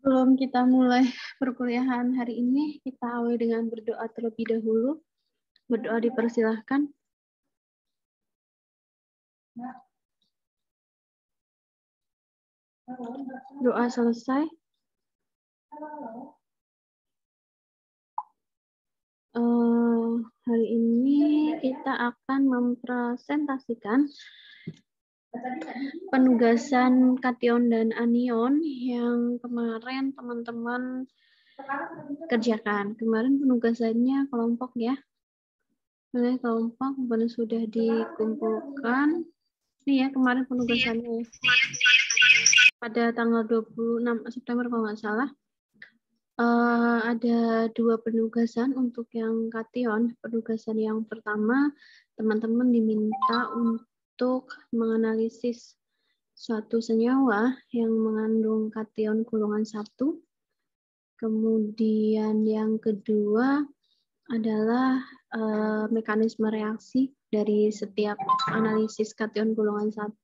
Sebelum kita mulai perkuliahan hari ini, kita awali dengan berdoa terlebih dahulu. Berdoa dipersilahkan. Doa selesai. Hari ini kita akan mempresentasikan penugasan kation dan anion yang kemarin teman-teman kerjakan. Kemarin penugasannya kelompok ya. Oleh kelompok kemudian sudah dikumpulkan. Ini ya kemarin penugasannya pada tanggal 26 September kalau nggak salah. Ada 2 penugasan untuk yang kation. Penugasan yang pertama, teman-teman diminta untuk menganalisis suatu senyawa yang mengandung kation golongan 1. Kemudian yang kedua adalah mekanisme reaksi dari setiap analisis kation golongan 1.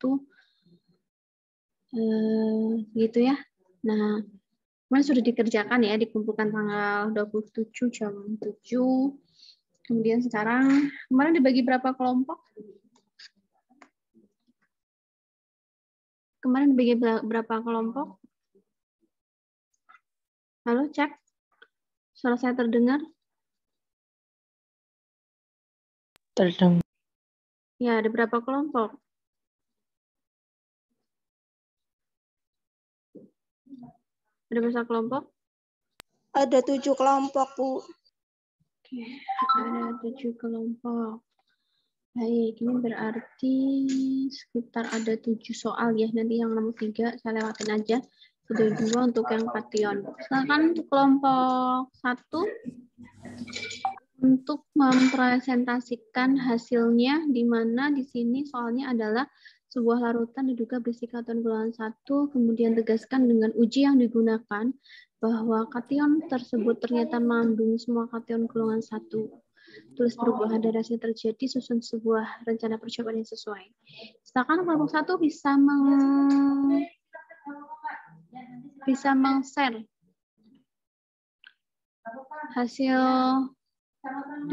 Gitu ya. Nah, kemarin sudah dikerjakan ya, dikumpulkan tanggal 27 jam 7. Kemudian sekarang, kemarin dibagi berapa kelompok? Kemarin dibagi berapa kelompok? Halo, cek. Suara saya terdengar? Terdengar. Ya, ada berapa kelompok? Ada berapa kelompok? Ada 7 kelompok, Bu. Oke, ada 7 kelompok. Baik, ini berarti sekitar ada 7 soal ya. Nanti yang nomor 3 saya lewatin aja. Sudah 2 untuk yang kation. Silakan kelompok 1 untuk mempresentasikan hasilnya, di mana di sini soalnya adalah sebuah larutan diduga berisi kation golongan 1, kemudian tegaskan dengan uji yang digunakan bahwa kation tersebut ternyata mengandung semua kation golongan 1. Tulis perubahan dan hasil terjadi, susun sebuah rencana percobaan yang sesuai. Silakan kelompok 1 bisa meng-share hasil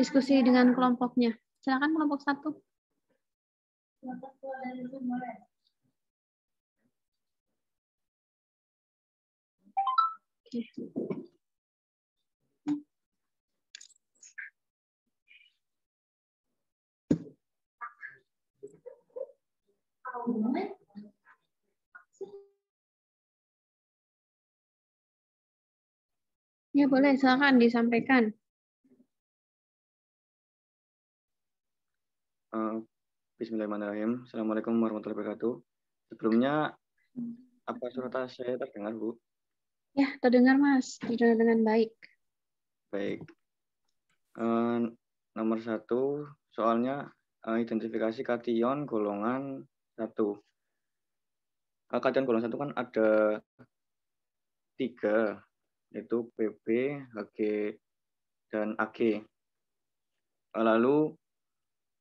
diskusi dengan kelompoknya. Silakan kelompok 1. Oke. Ya boleh, silakan disampaikan. Bismillahirrahmanirrahim. Assalamualaikum warahmatullahi wabarakatuh. Sebelumnya, apa suara saya terdengar, Bu? Ya, terdengar, Mas. Terdengar dengan baik. Baik. Nomor 1, soalnya identifikasi kation golongan 1. Kation golongan 1 kan ada 3, yaitu PB, HG, dan AG. Lalu,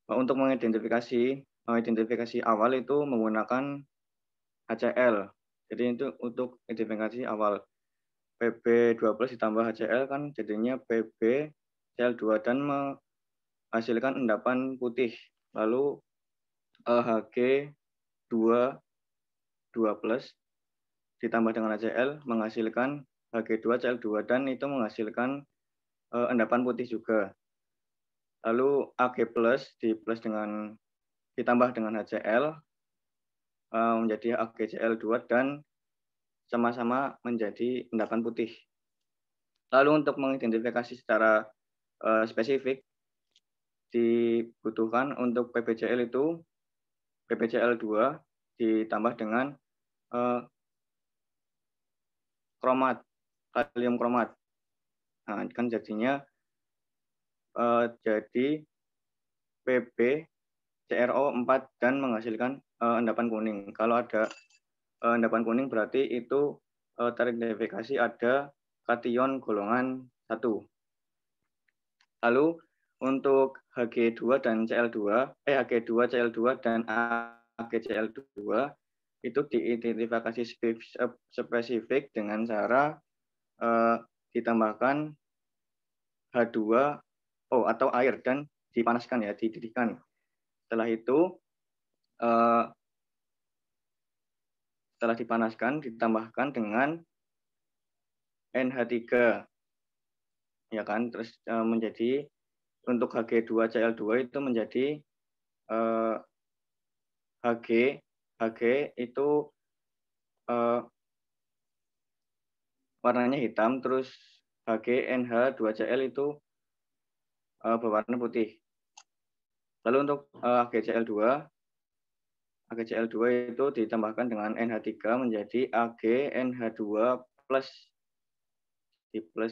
untuk identifikasi awal itu menggunakan HCl. Jadi itu untuk identifikasi awal. PB12 ditambah HCl kan jadinya PB Cl2 dan menghasilkan endapan putih. Lalu Hg2 ditambah dengan HCl menghasilkan Hg2Cl2 dan itu menghasilkan endapan putih juga. Lalu Ag+ ditambah dengan HCl menjadi AgCl2 dan sama-sama menjadi endapan putih. Lalu untuk mengidentifikasi secara spesifik dibutuhkan untuk PbCl itu PbCl2 ditambah dengan kromat, kalium kromat. Nah, kan jadinya jadi PbCrO4 dan menghasilkan endapan kuning. Kalau ada endapan kuning berarti itu teridentifikasi ada kation golongan 1. Lalu untuk Hg2 dan Cl2, Hg2 Cl2 dan AgCl2 itu diidentifikasi spesifik dengan cara ditambahkan H2O atau air dan dipanaskan ya, dididihkan. Setelah itu setelah dipanaskan ditambahkan dengan NH3 ya kan, terus menjadi untuk Hg2Cl2 itu menjadi Hg itu warnanya hitam, terus HgNH2Cl itu berwarna putih. Lalu untuk HgCl2 itu ditambahkan dengan NH3 menjadi AgNH2 plus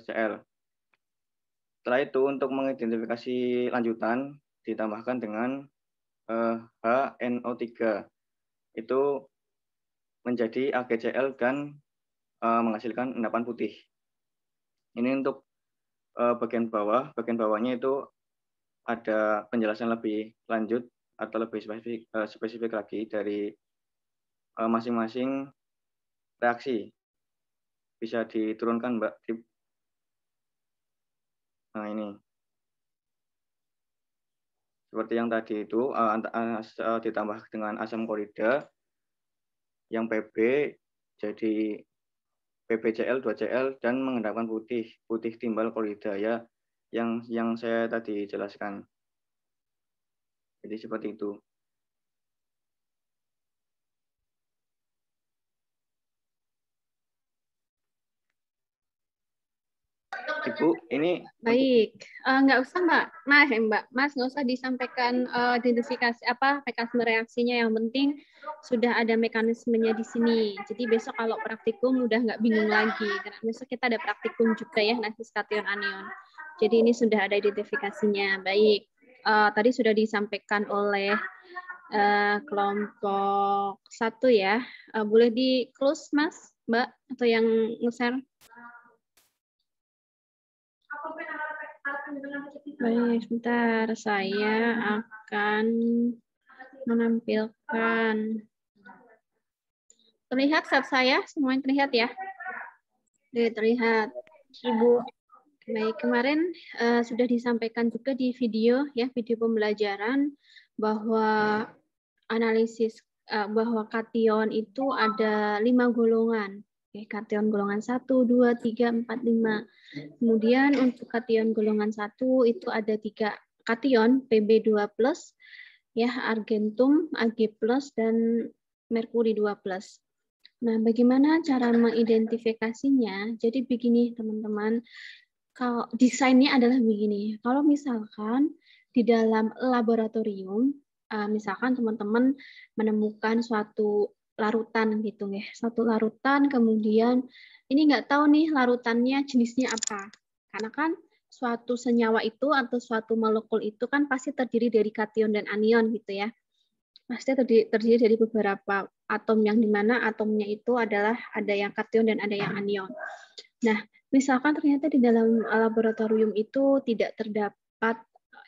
Cl. Setelah itu untuk mengidentifikasi lanjutan ditambahkan dengan HNO3 itu menjadi AgCl dan menghasilkan endapan putih. Ini untuk bagian bawah. Bagian bawahnya itu ada penjelasan lebih lanjut atau lebih spesifik lagi dari masing-masing reaksi. Bisa diturunkan, Mbak. Nah, ini. Seperti yang tadi itu, ditambah dengan asam klorida, yang Pb jadi PbCl, 2Cl, dan mengendapkan putih timbal klorida ya, yang saya tadi jelaskan. Jadi seperti itu. Ibu, ini baik, nggak usah Mas nggak usah disampaikan identifikasi mekanisme reaksinya, yang penting sudah ada mekanismenya di sini. Jadi besok kalau praktikum udah nggak bingung lagi, karena besok kita ada praktikum juga ya, analisis kation anion. Jadi ini sudah ada identifikasinya. Baik, tadi sudah disampaikan oleh kelompok 1 ya. Boleh di close Mas, Mbak, atau yang nge-share? Baik, sebentar. Saya akan menampilkan. Terlihat slide saya? Semuanya terlihat ya? Terlihat. Ibu. Baik, kemarin sudah disampaikan juga di video ya, video pembelajaran, bahwa analisis bahwa kation itu ada 5 golongan. Kation golongan 1, 2, 3, 4, 5. Kemudian untuk kation golongan 1 itu ada 3 kation, Pb2+, ya, argentum, Ag+, dan merkuri 2+. Nah, bagaimana cara mengidentifikasinya? Jadi begini teman-teman, kalau desainnya adalah begini. Kalau misalkan di dalam laboratorium, misalkan teman-teman menemukan suatu larutan gitu ya, satu larutan, kemudian ini nggak tahu nih larutannya jenisnya apa, karena kan suatu senyawa itu atau suatu molekul itu kan pasti terdiri dari kation dan anion gitu ya, pasti terdiri dari beberapa atom, yang dimana atomnya itu adalah ada yang kation dan ada yang anion. Nah, misalkan ternyata di dalam laboratorium itu tidak terdapat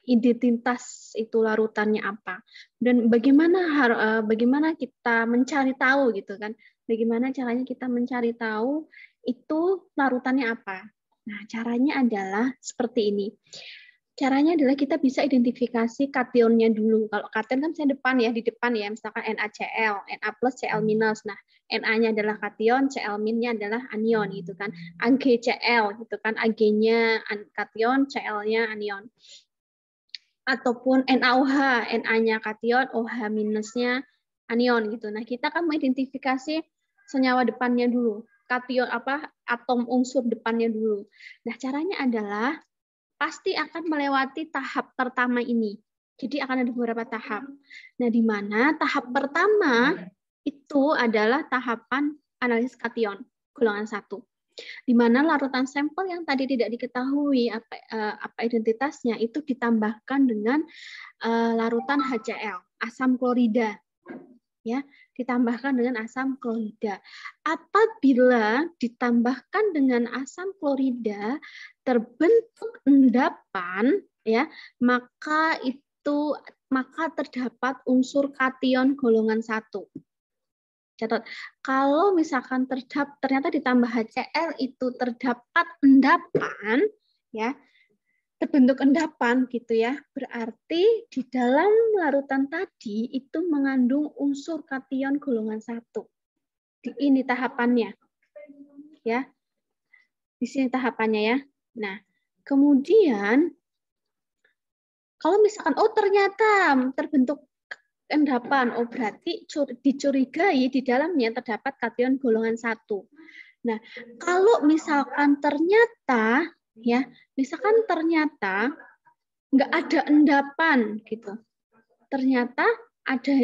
identitas itu larutannya apa, dan bagaimana kita mencari tahu gitu kan, bagaimana caranya kita mencari tahu itu larutannya apa. Nah, caranya adalah seperti ini. Caranya adalah kita bisa identifikasi kationnya dulu. Kalau kation kan saya depan ya, di depan ya, misalkan NaCl, Na plus Cl minus. Nah, Na-nya adalah kation, Cl-nya adalah anion gitu kan. AgCl gitu kan, Ag-nya kation, Cl-nya anion. Ataupun NaOH, Na-nya kation, OH minusnya anion gitu. Nah, kita kan mengidentifikasi senyawa depannya dulu, kation atom unsur depannya dulu. Nah, caranya adalah pasti akan melewati tahap pertama ini. Jadi akan ada beberapa tahap. Nah, di mana tahap pertama itu adalah tahapan analisis kation golongan 1. Di mana larutan sampel yang tadi tidak diketahui apa identitasnya itu ditambahkan dengan larutan HCl, asam klorida. Ya, ditambahkan dengan asam klorida. Apabila ditambahkan dengan asam klorida terbentuk endapan ya, maka terdapat unsur kation golongan 1. Catat. Kalau misalkan ternyata ditambah HCl itu terdapat endapan, ya, terbentuk endapan gitu ya, berarti di dalam larutan tadi itu mengandung unsur kation golongan 1. Ini tahapannya, ya. Di sini tahapannya ya. Nah, kemudian kalau misalkan ternyata terbentuk endapan, berarti dicurigai di dalamnya terdapat kation golongan 1. Nah, kalau misalkan ternyata ya, misalkan ternyata nggak ada endapan gitu. Ternyata ada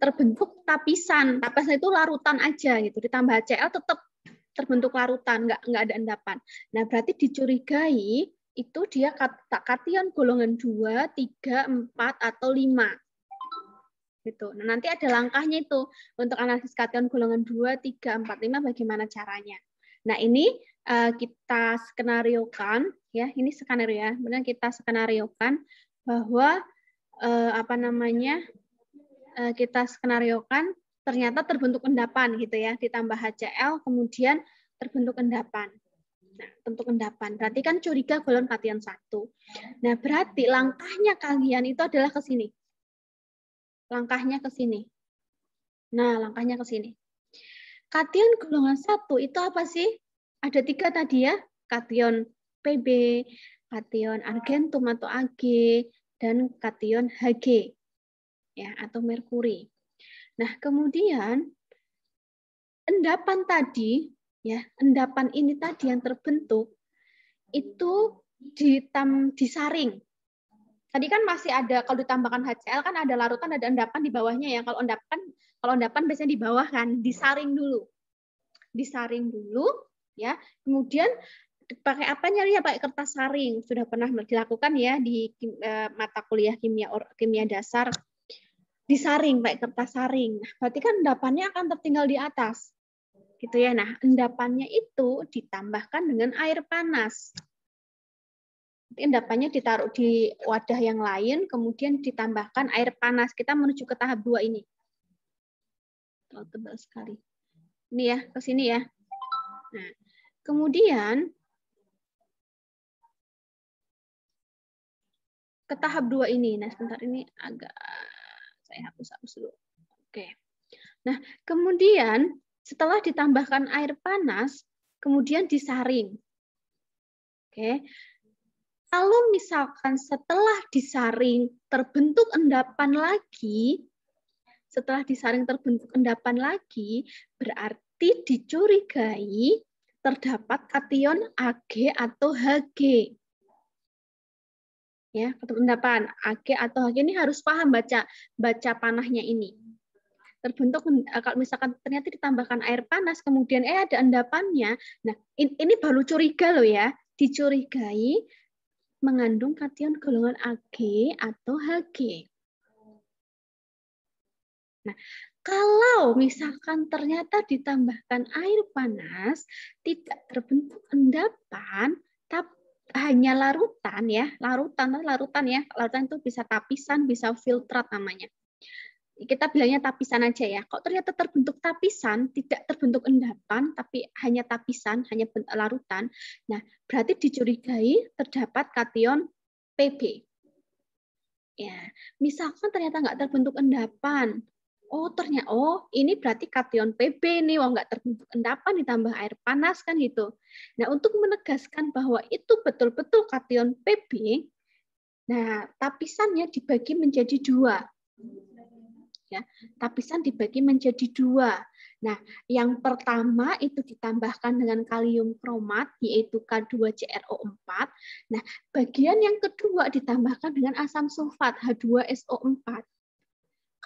terbentuk tapisan. Tapisan itu larutan aja gitu. Ditambah HCl tetap terbentuk larutan, nggak ada endapan. Nah, berarti dicurigai itu dia kation golongan 2, 3, 4 atau 5. Gitu. Nah, nanti ada langkahnya itu untuk analisis kation golongan 2, 3, 4, 5 bagaimana caranya. Nah, ini kita skenariokan ya, ini skenario ya. Benar kita skenariokan bahwa kita skenariokan ternyata terbentuk endapan gitu ya, ditambah HCl kemudian terbentuk endapan. Nah, bentuk endapan. Berarti kan curiga golongan kation 1. Nah, berarti langkahnya kalian itu adalah ke sini. Langkahnya ke sini. Nah, langkahnya ke sini. Kation golongan 1 itu apa sih? Ada 3 tadi ya. Kation Pb, kation argentum atau Ag, dan kation Hg. Ya, atau merkuri. Nah, kemudian endapan tadi, ya, endapan ini tadi yang terbentuk itu disaring. Tadi kan masih ada, kalau ditambahkan HCl kan ada larutan, ada endapan di bawahnya ya. Kalau endapan biasanya di bawah kan, disaring dulu. Disaring dulu ya. Kemudian pakai apanya ya? Pakai kertas saring. Sudah pernah dilakukan ya di mata kuliah kimia dasar. Disaring pakai kertas saring. Nah, berarti kan endapannya akan tertinggal di atas. Gitu ya. Nah, endapannya itu ditambahkan dengan air panas. Endapannya ditaruh di wadah yang lain, kemudian ditambahkan air panas. Kita menuju ke tahap 2 ini. Terlalu tebal sekali. Ini ya, ke sini ya. Nah, kemudian ke tahap 2 ini. Nah, sebentar ini agak saya hapus dulu. Oke. Nah, kemudian setelah ditambahkan air panas, kemudian disaring. Oke. Kalau misalkan setelah disaring terbentuk endapan lagi, berarti dicurigai terdapat kation Ag atau Hg. Ya, endapan Ag atau Hg ini harus paham baca panahnya ini. Terbentuk kalau misalkan ternyata ditambahkan air panas kemudian ada endapannya. Nah, ini baru curiga loh ya, dicurigai mengandung kation golongan Ag atau Hg. Nah, kalau misalkan ternyata ditambahkan air panas, tidak terbentuk endapan, tapi hanya larutan ya, larutan ya. Larutan itu bisa tapisan, bisa filtrat namanya. Kita bilangnya tapisan aja ya. Kok ternyata terbentuk tapisan, tidak terbentuk endapan, tapi hanya tapisan, hanya larutan. Nah, berarti dicurigai terdapat kation Pb. Ya, misalkan ternyata nggak terbentuk endapan. Ternyata ini berarti kation Pb nih, nggak terbentuk endapan ditambah air panas kan gitu. Nah, untuk menegaskan bahwa itu betul-betul kation Pb, nah tapisannya dibagi menjadi 2. Ya, tapisan dibagi menjadi 2. Nah, yang pertama itu ditambahkan dengan kalium kromat, yaitu K2CrO4. Nah, bagian yang kedua ditambahkan dengan asam sulfat, H2SO4.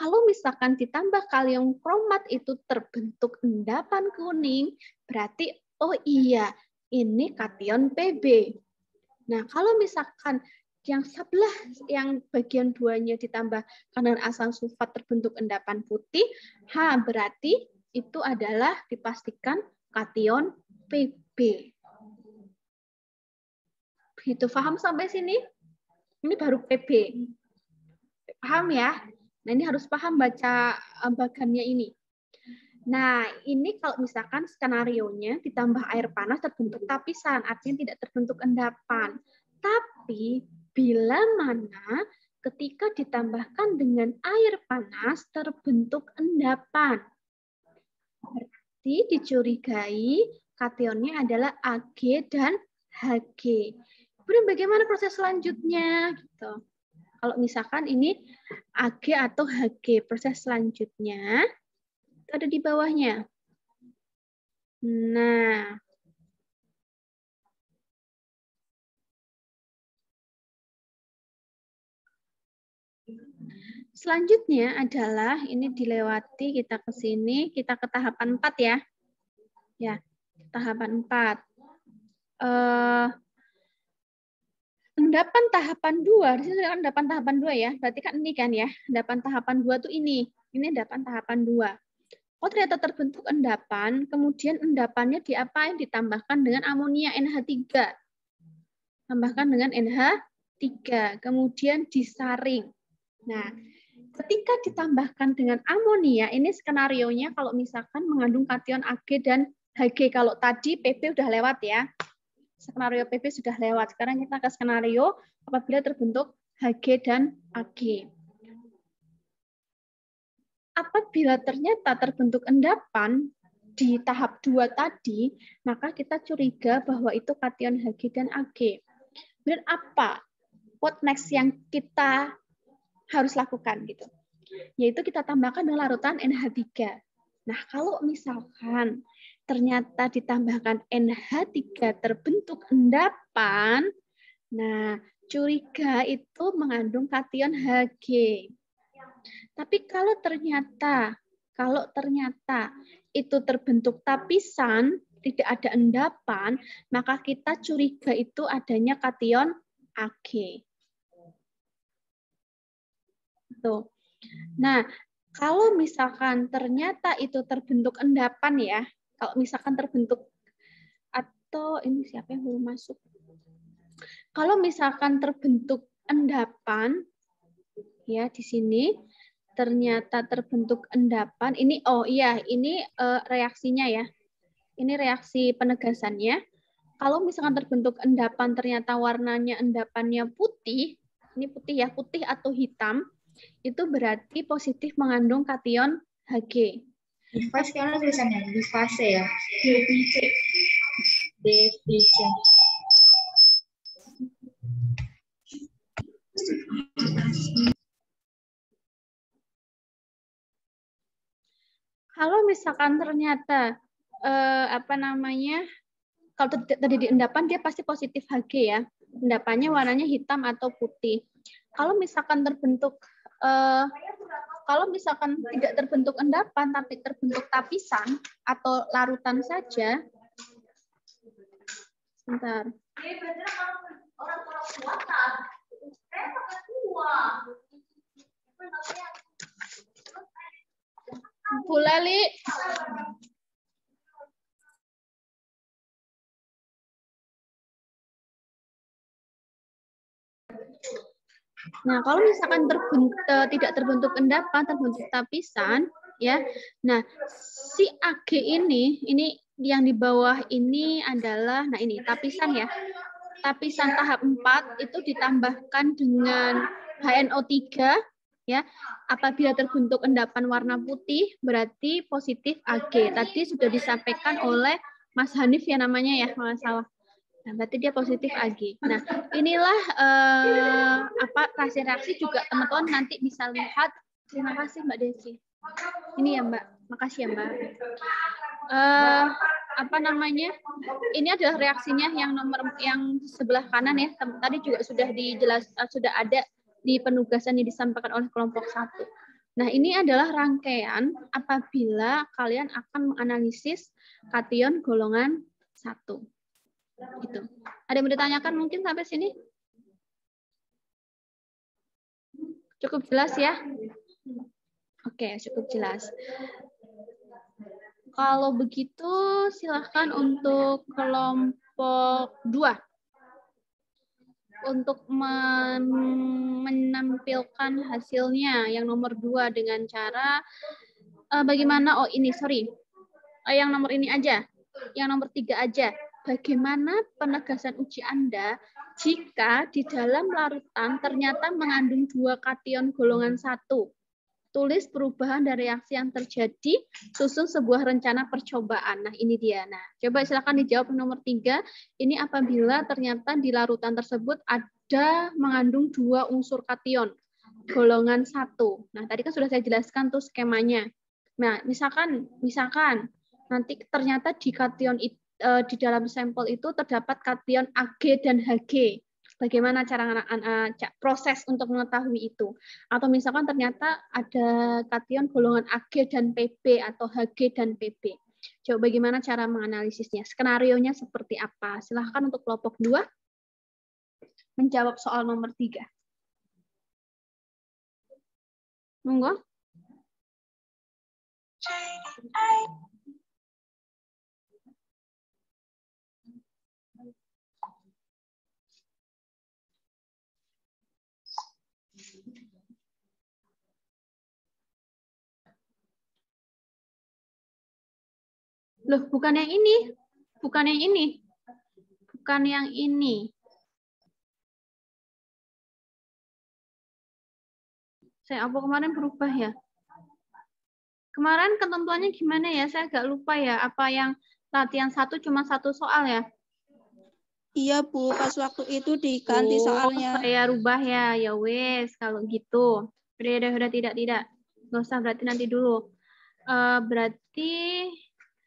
Kalau misalkan ditambah kalium kromat itu terbentuk endapan kuning, berarti iya, ini kation Pb. Nah, kalau misalkan yang sebelah, yang bagian 2-nya ditambah dengan asam sulfat terbentuk endapan putih, berarti itu adalah dipastikan kation Pb. Begitu, paham sampai sini? Ini baru Pb. Paham ya? Nah, ini harus paham baca bagannya ini. Nah, ini kalau misalkan skenarionya ditambah air panas terbentuk tapisan, artinya tidak terbentuk endapan. Tapi bila mana ketika ditambahkan dengan air panas terbentuk endapan. Berarti dicurigai kationnya adalah Ag dan Hg. Kemudian bagaimana proses selanjutnya? Gitu. Kalau misalkan ini Ag atau Hg, proses selanjutnya ada di bawahnya. Nah, selanjutnya adalah ini dilewati, kita ke sini, kita ke tahapan 4 ya. Ya, tahapan 4. Endapan tahapan 2, di sini kan endapan tahapan 2 ya. Berarti kan ini kan ya, endapan tahapan 2 tuh ini. Ini endapan tahapan 2. Oh, ternyata terbentuk endapan, kemudian endapannya diapain? Ditambahkan dengan amonia NH3. Tambahkan dengan NH3, kemudian disaring. Nah, ketika ditambahkan dengan amonia, ini skenarionya kalau misalkan mengandung kation Ag dan Hg. Kalau tadi PP udah lewat ya. Skenario PP sudah lewat. Sekarang kita ke skenario apabila terbentuk Hg dan Ag. Apabila ternyata terbentuk endapan di tahap 2 tadi, maka kita curiga bahwa itu kation Hg dan Ag. Dan apa? What next yang kita harus lakukan gitu? Yaitu kita tambahkan dengan larutan NH3. Nah, kalau misalkan ternyata ditambahkan NH3 terbentuk endapan, nah curiga itu mengandung kation Hg. Tapi kalau ternyata itu terbentuk tapisan, tidak ada endapan, maka kita curiga itu adanya kation Ag. Tuh. Nah, kalau misalkan ternyata itu terbentuk endapan ya, kalau misalkan terbentuk, atau ini siapa yang belum masuk? Kalau misalkan terbentuk endapan, ya di sini ternyata terbentuk endapan, ini ini reaksinya ya. Ini reaksi penegasannya. Kalau misalkan terbentuk endapan ternyata warnanya endapannya putih, ini putih ya, putih atau hitam, itu berarti positif mengandung kation Hg. Di fase karena tulisannya di fase ya. DFC. Kalau misalkan ternyata kalau terjadi endapan dia pasti positif Hg ya. Endapannya warnanya hitam atau putih. Kalau misalkan terbentuk kalau misalkan tidak terbentuk endapan tapi terbentuk tapisan atau larutan saja. Sebentar. Bu Leli. Nah, kalau misalkan tidak terbentuk endapan, terbentuk tapisan, ya. Nah, si Ag ini yang di bawah ini adalah, nah ini tapisan ya. Tapisan tahap 4 itu ditambahkan dengan HNO3, ya. Apabila terbentuk endapan warna putih, berarti positif Ag. Tadi sudah disampaikan oleh Mas Hanif ya namanya ya, kalau salah. Nah, berarti dia positif Ag. Nah, inilah reaksi-reaksi juga teman-teman nanti bisa lihat. Terima kasih Mbak Desi. Ini ya Mbak, makasih ya Mbak. Ini adalah reaksinya yang sebelah kanan ya. Tadi juga sudah sudah ada di penugasan yang disampaikan oleh kelompok 1. Nah, ini adalah rangkaian apabila kalian akan menganalisis kation golongan 1. Gitu. Ada yang mau ditanyakan mungkin sampai sini? Cukup jelas ya? Oke, cukup jelas. Kalau begitu silahkan untuk kelompok 2 untuk menampilkan hasilnya yang nomor 2 dengan cara bagaimana, oh ini, sorry. Yang nomor ini aja. Yang nomor 3 aja. Bagaimana penegasan uji Anda jika di dalam larutan ternyata mengandung 2 kation golongan 1? Tulis perubahan dan reaksi yang terjadi, susun sebuah rencana percobaan. Nah, ini dia. Nah, coba silakan dijawab nomor 3. Ini apabila ternyata di larutan tersebut ada mengandung 2 unsur kation golongan 1. Nah, tadi kan sudah saya jelaskan tuh skemanya. Nah, misalkan nanti ternyata di kation di dalam sampel itu terdapat kation Ag dan Hg. Bagaimana cara proses untuk mengetahui itu? Atau misalkan ternyata ada kation golongan Ag dan Pb atau Hg dan Pb. Coba bagaimana cara menganalisisnya? Skenarionya seperti apa? Silahkan untuk kelompok 2 menjawab soal nomor 3. Monggo. Loh, bukan yang ini. Bukan yang ini. Bukan yang ini. Saya apa kemarin berubah ya? Kemarin ketentuannya gimana ya? Saya agak lupa ya. Apa yang latihan 1 cuma 1 soal ya? Iya, Bu. Pas waktu itu diganti soalnya. Saya rubah ya. Ya wes, kalau gitu. Udah tidak. Nggak usah, berarti nanti dulu. Berarti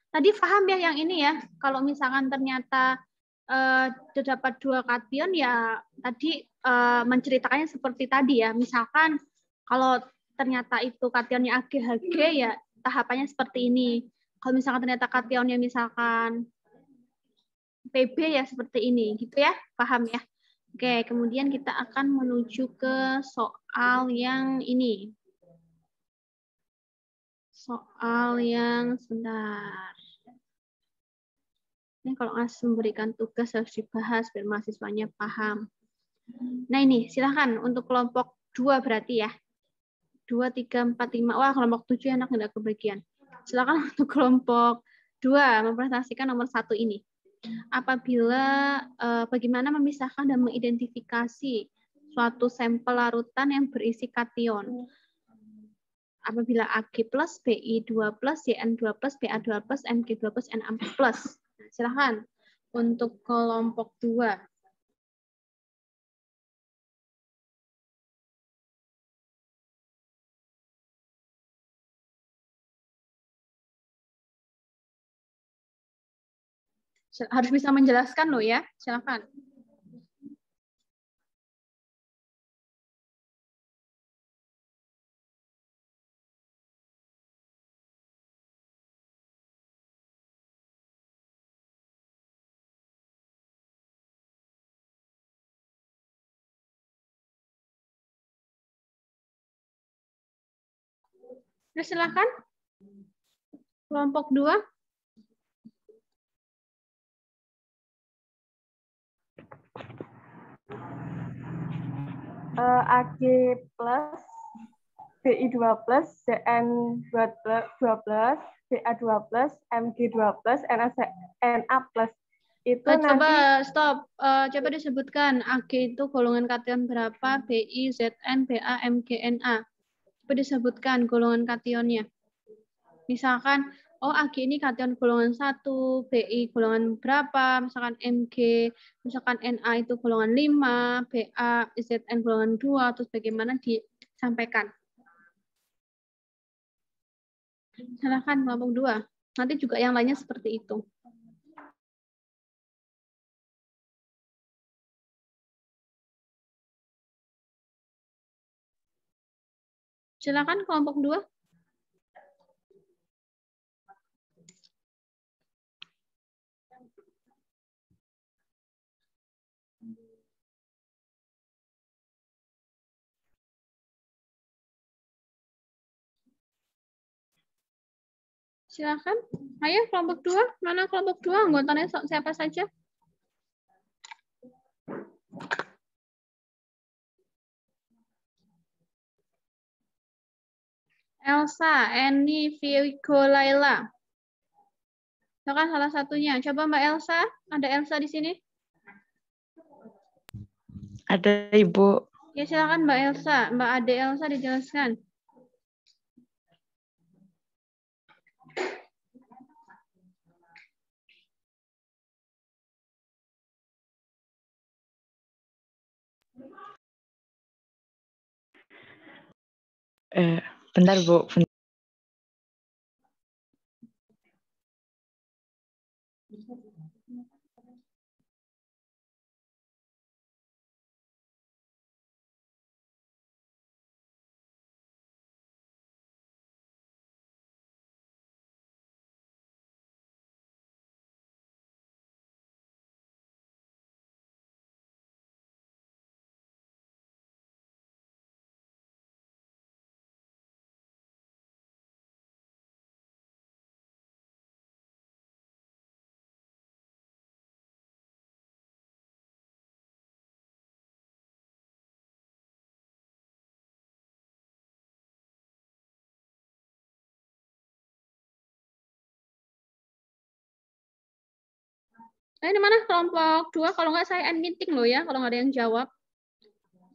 tadi paham ya yang ini ya. Kalau misalkan ternyata terdapat 2 kation ya tadi menceritakannya seperti tadi ya. Misalkan kalau ternyata itu kationnya Ag Hg ya tahapannya seperti ini. Kalau misalkan ternyata kationnya misalkan Pb ya seperti ini gitu ya. Paham ya? Oke, kemudian kita akan menuju ke soal yang ini. Soal yang sebentar. Ini kalau As memberikan tugas harus dibahas biar mahasiswanya paham. Nah ini, silahkan untuk kelompok 2 berarti ya. 2, 3, 4, 5. Wah, kelompok 7 enak nggak kebagian. Silahkan untuk kelompok 2 mempresentasikan nomor 1 ini. Apabila bagaimana memisahkan dan mengidentifikasi suatu sampel larutan yang berisi kation. Apabila Ag+, Bi2+, Cn2+, Ba2+, Mg2+, Na4+. Nah, silahkan untuk kelompok 2. Harus bisa menjelaskan loh ya, silakan. Nah, silakan. Kelompok 2. Ag plus, Bi2 plus, Cn2 plus, Ba2 plus, Mg2 plus, Na plus. Itu coba stop. Coba disebutkan Ag itu golongan kation berapa, Bi, Zn, Ba, Mg, Na. Coba disebutkan golongan kationnya. Misalkan, oh Ag ini kation golongan 1, Bi golongan berapa, misalkan Mg, misalkan Na itu golongan 5, Ba, Zn golongan 2, terus bagaimana disampaikan. Silakan kelompok 2. Nanti juga yang lainnya seperti itu. Silakan kelompok 2. Silakan. Ayo kelompok 2. Mana kelompok 2? Anggotanya siapa saja? Elsa, Eni, Vigo, Laila. Silakan salah satunya. Coba Mbak Elsa, ada Elsa di sini? Ada Ibu. Ya silakan Mbak Elsa, Mbak Ade Elsa dijelaskan. Bentar Bu. Ini mana kelompok 2? Kalau nggak saya end meeting loh ya, kalau nggak ada yang jawab.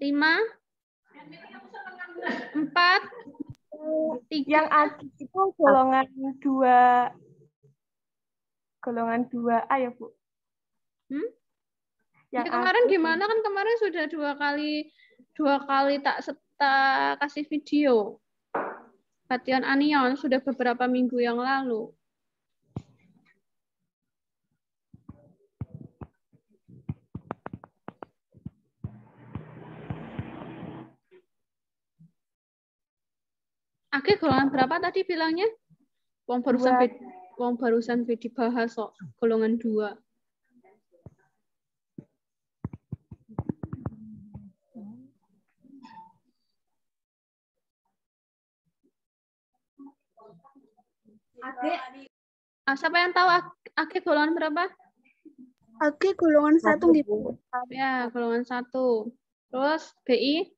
5, 4, 3. Yang AG itu golongan 2A ya, Bu? Yang Ya, kemarin AG gimana kan kemarin sudah dua kali tak kasih video. Latihan anion sudah beberapa minggu yang lalu. Oke, golongan berapa tadi bilangnya? Wong barusan dibahas kok, golongan 2. Siapa yang tahu AG golongan berapa? AG golongan 1 gitu. Ya, golongan 1. Terus BI?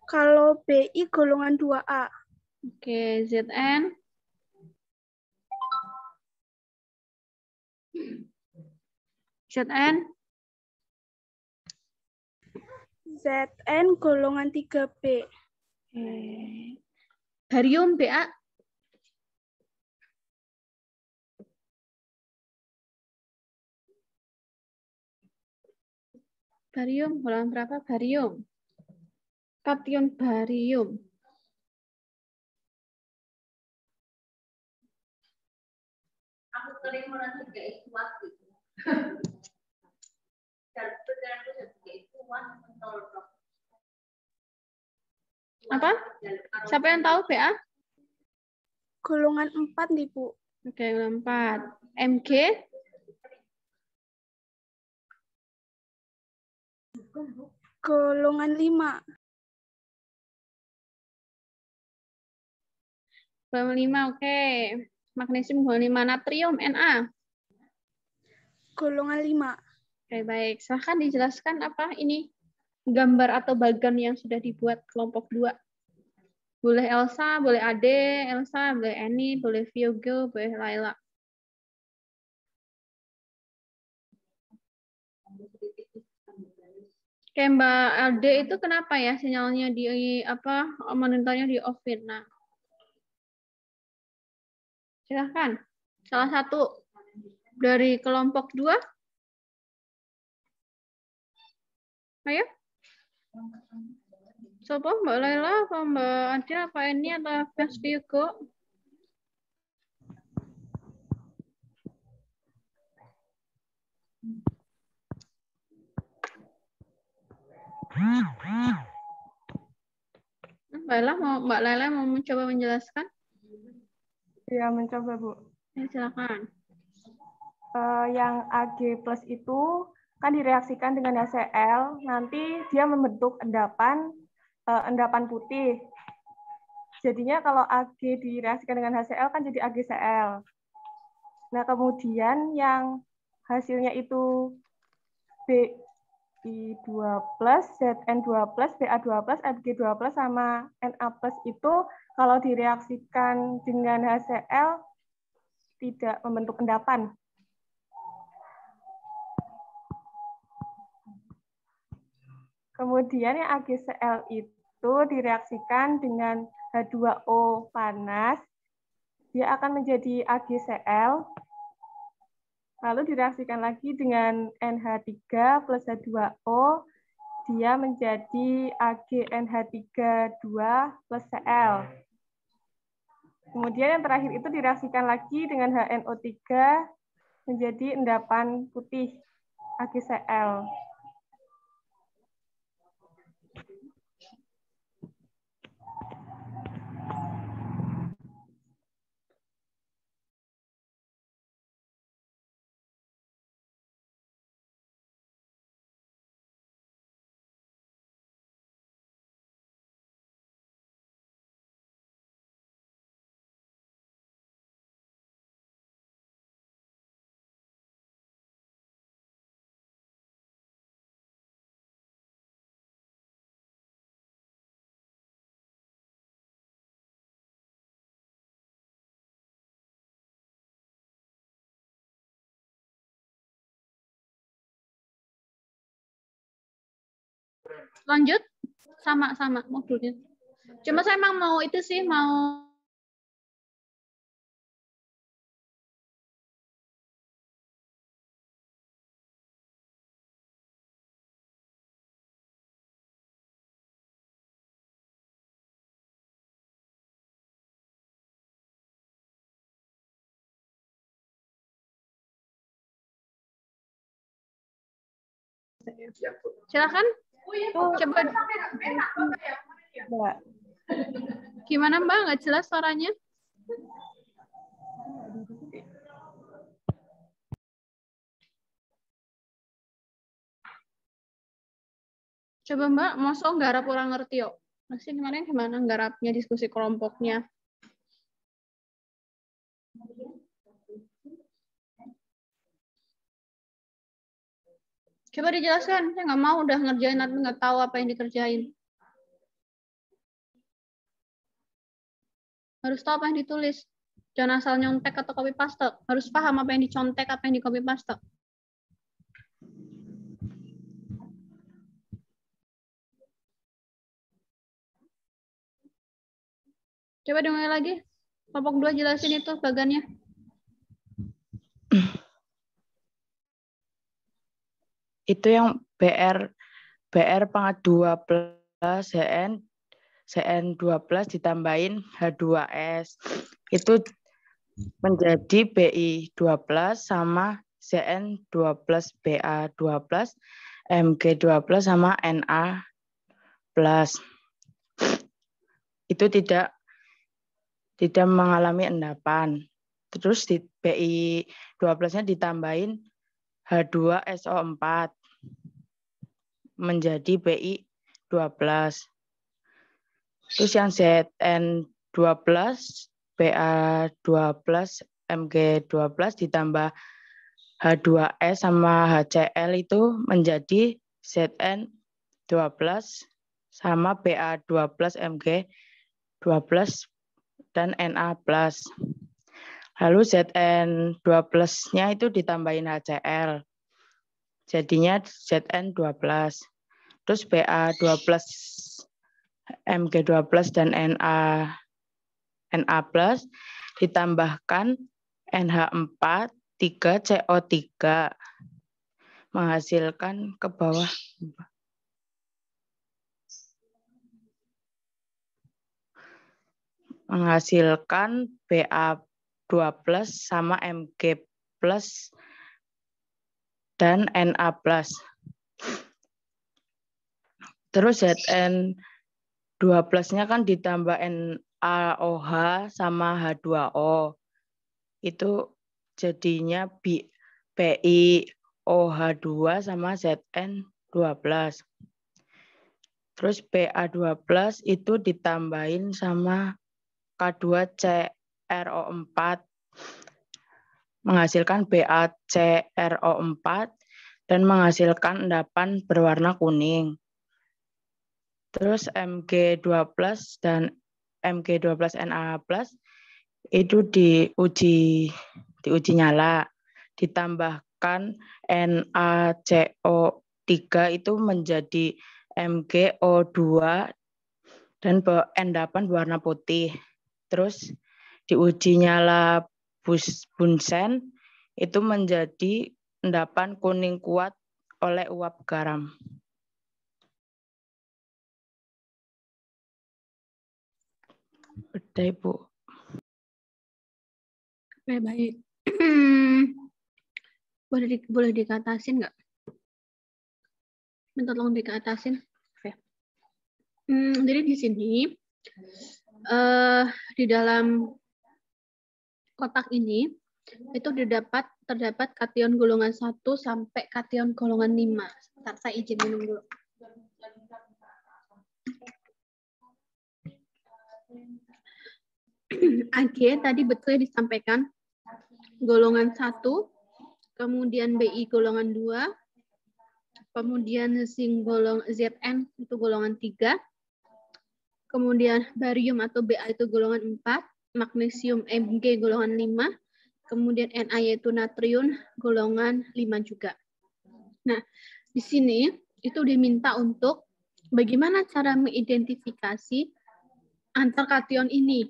Kalau BI golongan 2A. Oke, ZN? ZN? ZN golongan 3B. Barium BA? Barium, golongan berapa? Barium. Kation barium. Apa? Siapa yang tahu BA? Golongan 4 nih, Bu. Oke, golongan 4. MG? Golongan 5. Golongan 5, oke. Magnesium golongan 5. Natrium, Na? Golongan 5. Oke, baik. Silahkan dijelaskan apa ini gambar atau bagan yang sudah dibuat kelompok 2. Boleh Elsa, boleh Ade, Elsa, boleh Eni, boleh Vigo, boleh Laila. Oke, Mbak Ade itu kenapa ya sinyalnya di monitornya di off-in? Nah, silahkan. Salah satu dari kelompok 2. Ayo. Coba Mbak Laila, apa Mbak Ade, apa ini atau Mas Vigo? Mbak Laila mau mencoba menjelaskan? Ya, mencoba, Bu. Ya, silakan. Yang Ag plus itu kan direaksikan dengan HCl, nanti dia membentuk endapan putih. Jadinya kalau Ag direaksikan dengan HCl kan jadi AgCl. Nah, kemudian yang hasilnya itu BI2+, Zn2+, Ba2+, Mg2+, sama Na+ itu kalau direaksikan dengan HCl tidak membentuk endapan. Kemudian yang AgCl itu direaksikan dengan H2O panas, dia akan menjadi AgCl, lalu direaksikan lagi dengan NH3 plus H2O, dia menjadi AgNH3 2 plus Cl. Kemudian yang terakhir itu direaksikan lagi dengan HNO3 menjadi endapan putih AgCl. Lanjut, sama-sama modulnya. Cuma saya emang mau itu sih, mau silakan. Coba. Mbak. Gimana Mbak? Nggak jelas suaranya? Coba Mbak, masuk nggarap orang ngerti yuk. Masih kemarin gimana nggarapnya, diskusi kelompoknya? Coba dijelaskan, saya nggak mau udah ngerjain tapi nggak tahu apa yang dikerjain. Harus tahu apa yang ditulis. Jangan asal nyontek atau copy paste. Harus paham apa yang dicontek, apa yang di copy paste. Coba dengar lagi. Kelompok 2 jelasin itu bagannya. Itu yang BR pangkat 2 plus Cn2 plus ditambahin H2S. Itu menjadi BI2 plus sama Cn2 plus Ba2 plus Mg2 plus sama Na plus. Itu tidak mengalami endapan. Terus di BI2 plusnya ditambahin H2SO4 menjadi BI2 plus. Terus yang Zn2 plus, Ba2 plus, Mg2 plus ditambah H2S sama HCl itu menjadi Zn2 plus sama Ba2 plus, Mg2 plus, dan Na plus. Lalu Zn2 plusnya itu ditambahin HCl. Jadinya Zn2 plus. Terus Ba2 plus, Mg2 plus, dan Na plus ditambahkan NH4 3CO3 menghasilkan ke bawah. Menghasilkan Ba2 plus sama Mg plus dan Na plus. Terus Zn2 plusnya kan ditambah NaOH sama H2O. Itu jadinya BiOH2 sama Zn2 plus. Terus Ba2 plus itu ditambahin sama K2CrO4 menghasilkan BaCrO4 dan menghasilkan endapan berwarna kuning. Terus Mg2+ dan Mg12NaH+ itu diuji nyala, ditambahkan NaCO3 itu menjadi MgO2 dan endapan berwarna putih. Terus diuji nyala Bunsen itu menjadi endapan kuning kuat oleh uap garam. Udah, Ibu. Oke, baik. boleh dikatasin nggak? Minta tolong dikatasin. Oke. Jadi di sini di dalam kotak ini itu terdapat kation golongan 1 sampai kation golongan 5. Sebentar, saya izin minum dulu. Ag tadi betul disampaikan golongan 1, kemudian Bi golongan 2, kemudian zinc Zn itu golongan 3, kemudian barium atau Ba itu golongan 4, magnesium Mg golongan 5, kemudian Na yaitu natrium golongan 5 juga. Nah, di sini itu diminta untuk bagaimana cara mengidentifikasi antar kation ini.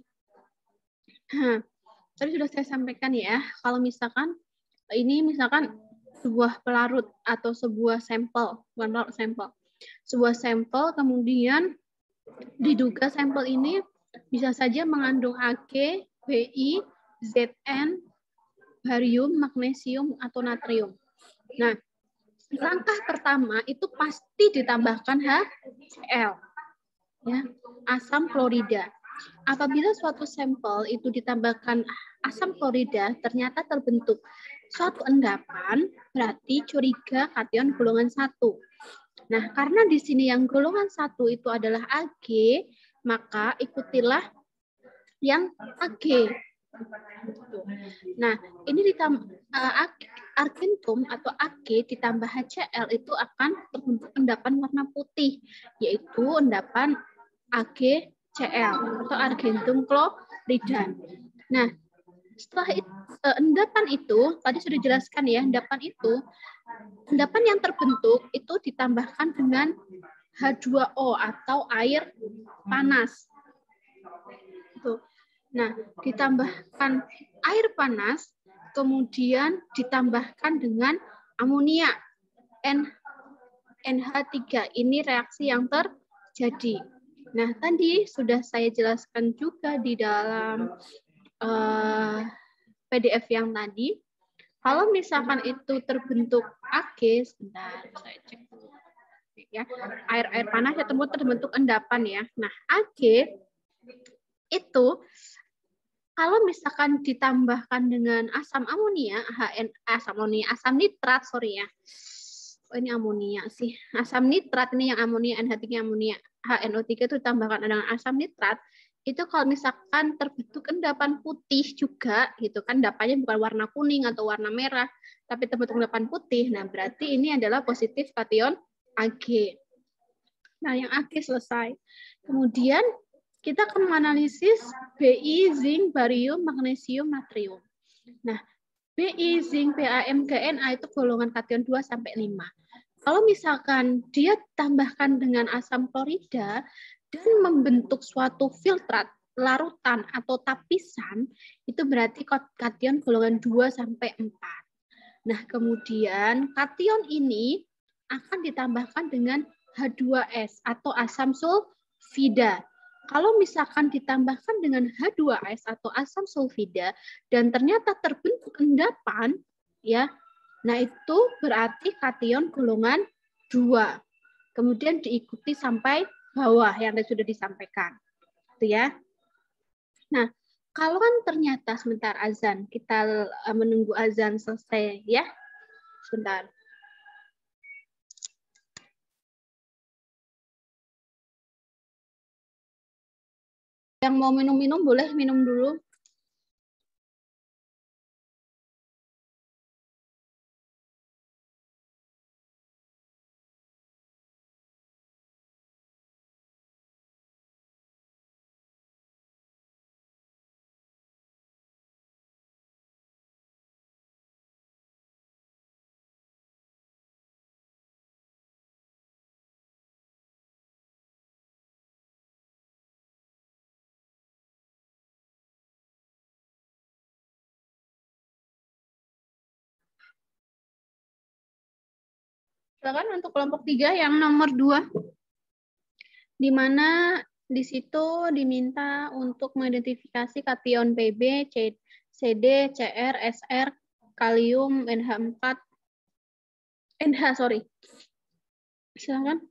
Tadi sudah saya sampaikan ya, kalau misalkan ini sebuah pelarut atau sebuah sampel, bukan pelarut, sampel. Sebuah sampel, kemudian diduga sampel ini bisa saja mengandung Ag, Bi, Zn, barium, magnesium, atau natrium. Nah, langkah pertama itu pasti ditambahkan HCl, ya, asam klorida. Apabila suatu sampel itu ditambahkan asam klorida, ternyata terbentuk suatu endapan, berarti curiga kation golongan 1. Nah, karena di sini yang golongan 1 itu adalah Ag, maka ikutilah yang Ag. Nah, ini argentum atau Ag ditambah HCl itu akan terbentuk endapan warna putih, yaitu endapan AgCl atau argentum klorida. Nah, setelah endapan itu, tadi sudah dijelaskan ya, endapan yang terbentuk itu ditambahkan dengan H2O atau air panas. Nah, ditambahkan air panas, kemudian ditambahkan dengan amonia NH3. Ini reaksi yang terjadi. Nah, tadi sudah saya jelaskan juga di dalam PDF yang tadi. Kalau misalkan itu terbentuk Ag, sebentar saya cek dulu. Ya, air panas ya terbentuk endapan ya. Nah, Ag itu kalau misalkan ditambahkan dengan asam nitrat, sorry ya. Oh, ini amonia sih. Asam nitrat ini yang amonia, NH3 amonia, HNO3 itu ditambahkan dengan asam nitrat. Itu kalau misalkan terbentuk endapan putih juga, gitu kan, endapannya bukan warna kuning atau warna merah, tapi terbentuk endapan putih. Nah, berarti ini adalah positif kation Ag. Nah, yang Ag selesai. Kemudian kita akan menganalisis Bi, zinc, barium, magnesium, natrium. Nah, Bi, zinc, Pa, Mg, Na itu golongan kation 2 sampai 5. Kalau misalkan dia tambahkan dengan asam klorida dan membentuk suatu filtrat, larutan atau tapisan, itu berarti kation golongan 2 sampai 4. Nah, kemudian kation ini akan ditambahkan dengan H2S atau asam sulfida. Kalau misalkan ditambahkan dengan H2S atau asam sulfida dan ternyata terbentuk endapan, ya, nah itu berarti kation golongan 2. Kemudian diikuti sampai bawah yang tadi sudah disampaikan. Itu ya. Nah, kalau kan ternyata sebentar azan, kita menunggu azan selesai ya. Sebentar. Yang mau minum-minum boleh minum dulu. Silakan untuk kelompok 3 yang nomor 2. Di mana di situ diminta untuk mengidentifikasi kation Pb, CD, Cr, Sr, kalium, NH4, sorry. Silakan.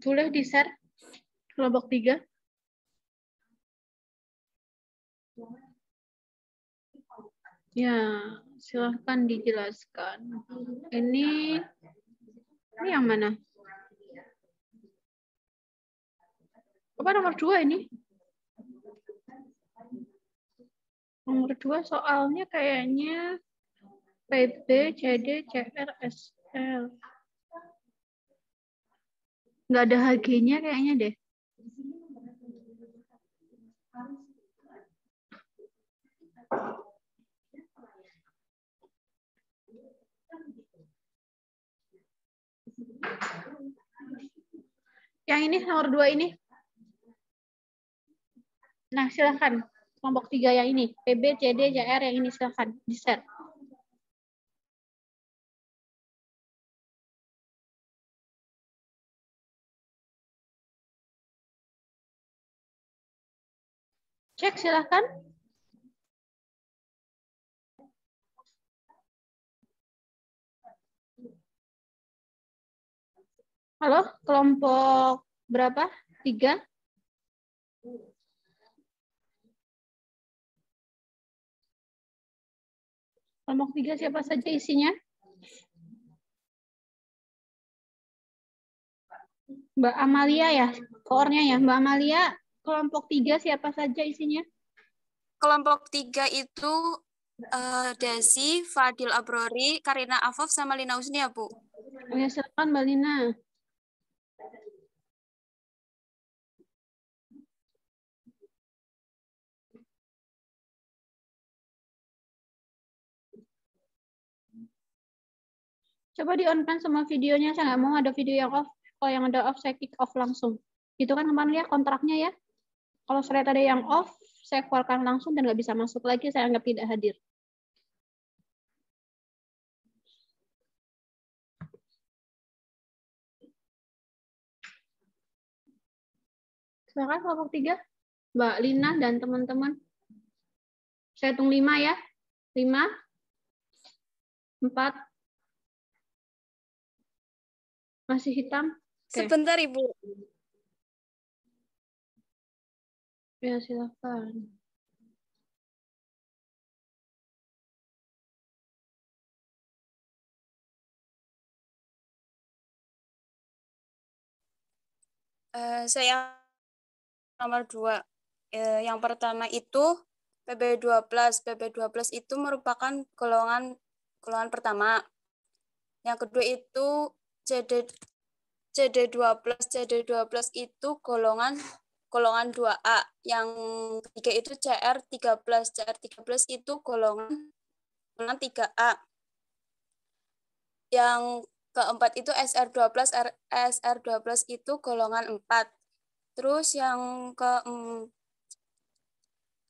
Boleh di-share kelompok 3. Ya, silahkan dijelaskan. Ini yang mana? Apa nomor 2 ini? Nomor 2 soalnya kayaknya PB, CD, CR, SL. Nggak ada HG-nya kayaknya deh. Yang ini nomor 2 ini. Nah, silakan. Kelompok 3 yang ini. PB, CD, CR yang ini silakan di-share. Cek silakan. Halo, kelompok berapa? 3? Kelompok 3 siapa saja isinya? Mbak Amalia ya, koornya ya. Mbak Amalia, kelompok 3 siapa saja isinya? Kelompok 3 itu Desi, Fadil Abrori, Karina Afaf, sama Lina Usni ya, Bu? Oh ya, silakan Mbak Lina. Coba di-on-kan semua videonya, saya nggak mau ada video yang off. Kalau yang ada off, saya kick off langsung. Itu kan kemarin ya kontraknya ya. Kalau saya lihat ada yang off, saya keluarkan langsung dan nggak bisa masuk lagi, saya anggap tidak hadir. Silakan kelompok 3, Mbak Lina dan teman-teman. Saya hitung 5 ya. 5, 4, masih hitam. Oke. Sebentar, Ibu. Ya, silakan. Saya nomor 2. Yang pertama itu PB12. PB12 itu merupakan golongan pertama. Yang kedua itu CD12. CD12 itu golongan 2A. Yang ketiga itu CR13. CR13 itu golongan 3A. Yang keempat itu SR12. SR12 itu golongan 4. Terus yang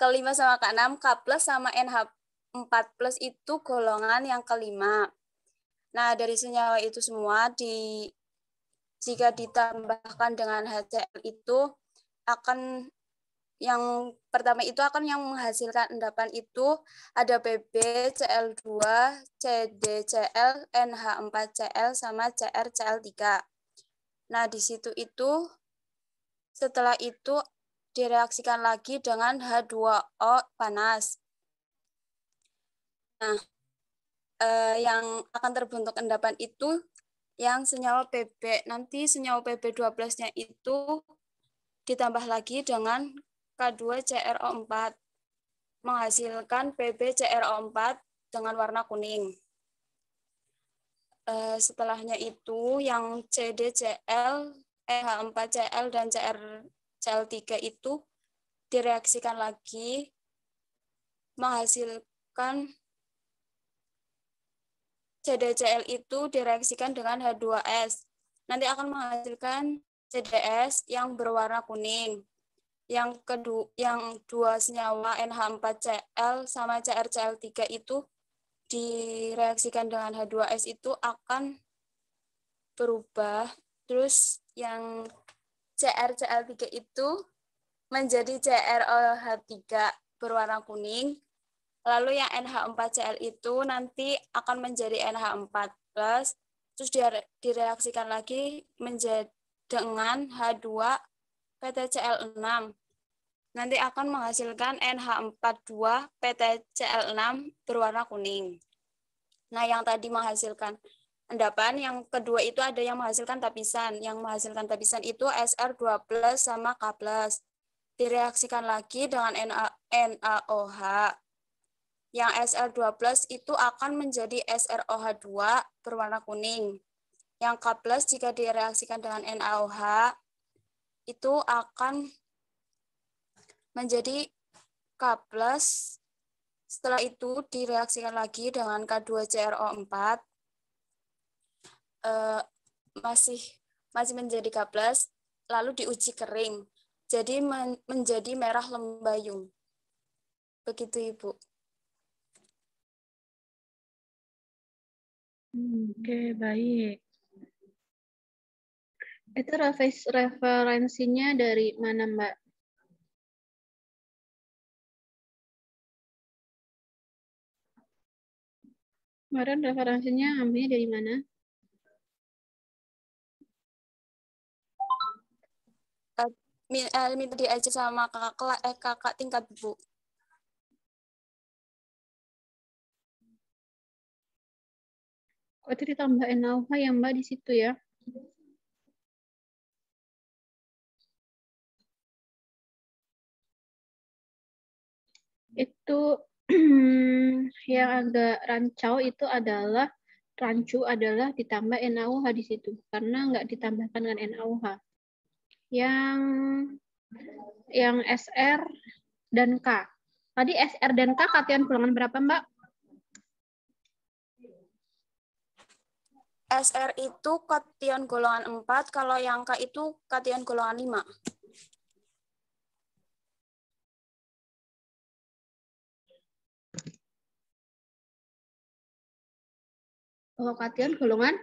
kelima sama ke-6, K+ sama NH4+ itu golongan yang kelima. Nah, dari senyawa itu semua jika ditambahkan dengan HCl itu akan yang pertama itu akan yang menghasilkan endapan itu ada PB, Cl2, CdCl, NH4Cl sama CrCl3. Nah, di situ itu setelah itu direaksikan lagi dengan H2O panas. Nah, yang akan terbentuk endapan itu yang senyawa PB. Nanti senyawa PB12-nya itu ditambah lagi dengan K2CrO4 menghasilkan PbCrO4 dengan warna kuning. Setelahnya itu yang CdCl, NH4Cl dan CrCl3 itu direaksikan lagi menghasilkan CdCl itu direaksikan dengan H2S. Nanti akan menghasilkan CDS yang berwarna kuning. yang dua senyawa NH4Cl sama CrCl3 itu direaksikan dengan H2S itu akan berubah. Terus yang CrCl3 itu menjadi CrOH3 berwarna kuning. Lalu yang NH4Cl itu nanti akan menjadi NH4+, terus direaksikan lagi menjadi dengan H2 PtCl6. Nanti akan menghasilkan NH42 PtCl6 berwarna kuning. Nah, yang tadi menghasilkan endapan, yang kedua itu ada yang menghasilkan tapisan. Yang menghasilkan tapisan itu Sr2+ sama K+. Direaksikan lagi dengan NaOH. Yang Sr2+ itu akan menjadi SrOH2 berwarna kuning. Yang K+ jika direaksikan dengan NaOH itu akan menjadi K+. Setelah itu direaksikan lagi dengan K2CrO4 masih menjadi K+, lalu diuji kering. Jadi menjadi merah lembayung. Begitu, Ibu. Oke, baik. Itu referensinya dari mana, Mbak? Kemarin referensinya ambilnya dari mana? Minta diajar sama kakak tingkat, Bu. Oh, itu ditambah NaOH ya, Mbak, di situ ya? Itu yang agak rancu adalah ditambah NaOH di situ, karena nggak ditambahkan dengan NaOH. Yang SR dan K. Tadi SR dan K kation golongan berapa, Mbak? SR itu kation golongan 4, kalau yang K itu kation golongan 5. Oh, kation golongan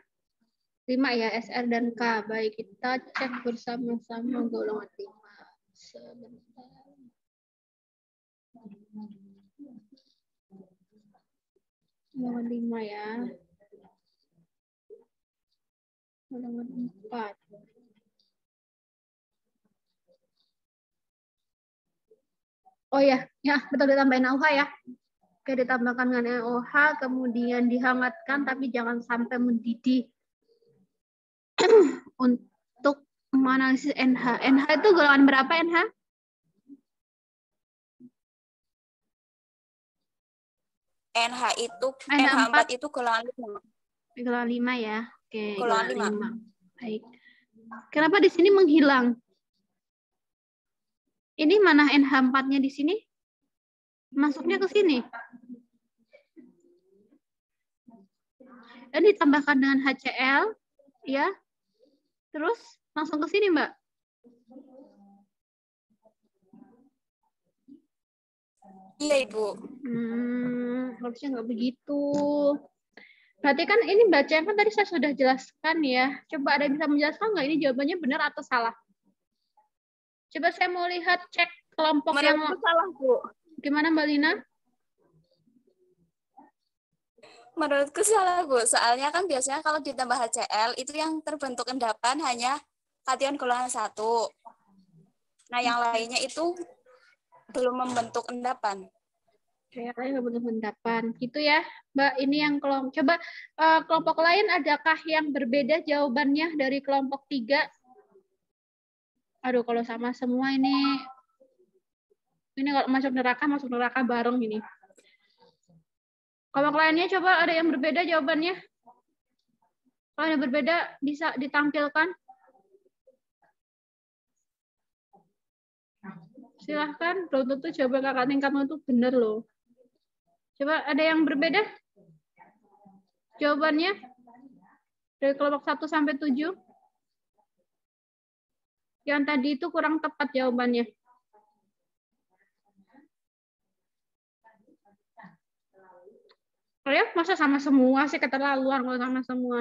5 ya, SR dan K. Baik, kita cek bersama-sama golongan 5. Sebentar. Golongan 5 ya. Golongan 4. Oh ya, betul ditambahin NaOH ya. Oke, ditambahkan dengan NaOH, kemudian dihangatkan, tapi jangan sampai mendidih. Untuk menganalisis NH. NH itu golongan berapa, NH? NH4 itu golongan 5. Golongan 5 ya. Oke, golongan 5. Baik. Kenapa di sini menghilang? Ini mana NH4-nya di sini? Masuknya ke sini. Dan ditambahkan dengan HCl, ya. Terus langsung ke sini, Mbak. Iya, Ibu. Harusnya nggak begitu. Berarti kan ini bacaan kan tadi saya sudah jelaskan ya. Coba ada yang bisa menjelaskan nggak ini jawabannya benar atau salah? Coba saya mau lihat cek kelompok yang salah, Bu. Gimana, Mbak Lina? Menurutku salah, Bu. Soalnya kan biasanya kalau ditambah HCl itu yang terbentuk endapan hanya kation golongan 1. Nah, yang lainnya itu belum membentuk endapan. Kayaknya bentuk endapan. Gitu ya, Mbak. Ini yang coba kelompok lain adakah yang berbeda jawabannya dari kelompok 3? Aduh, kalau sama semua ini kalau masuk neraka bareng ini. Kelompok lainnya coba ada yang berbeda jawabannya. Kalau yang berbeda bisa ditampilkan. Silahkan, belum tentu jawaban kakak tingkatmu itu benar loh. Coba ada yang berbeda jawabannya dari kelompok 1 sampai 7. Yang tadi itu kurang tepat jawabannya. ya, masa sama semua sih, keterlaluan kalau sama semua.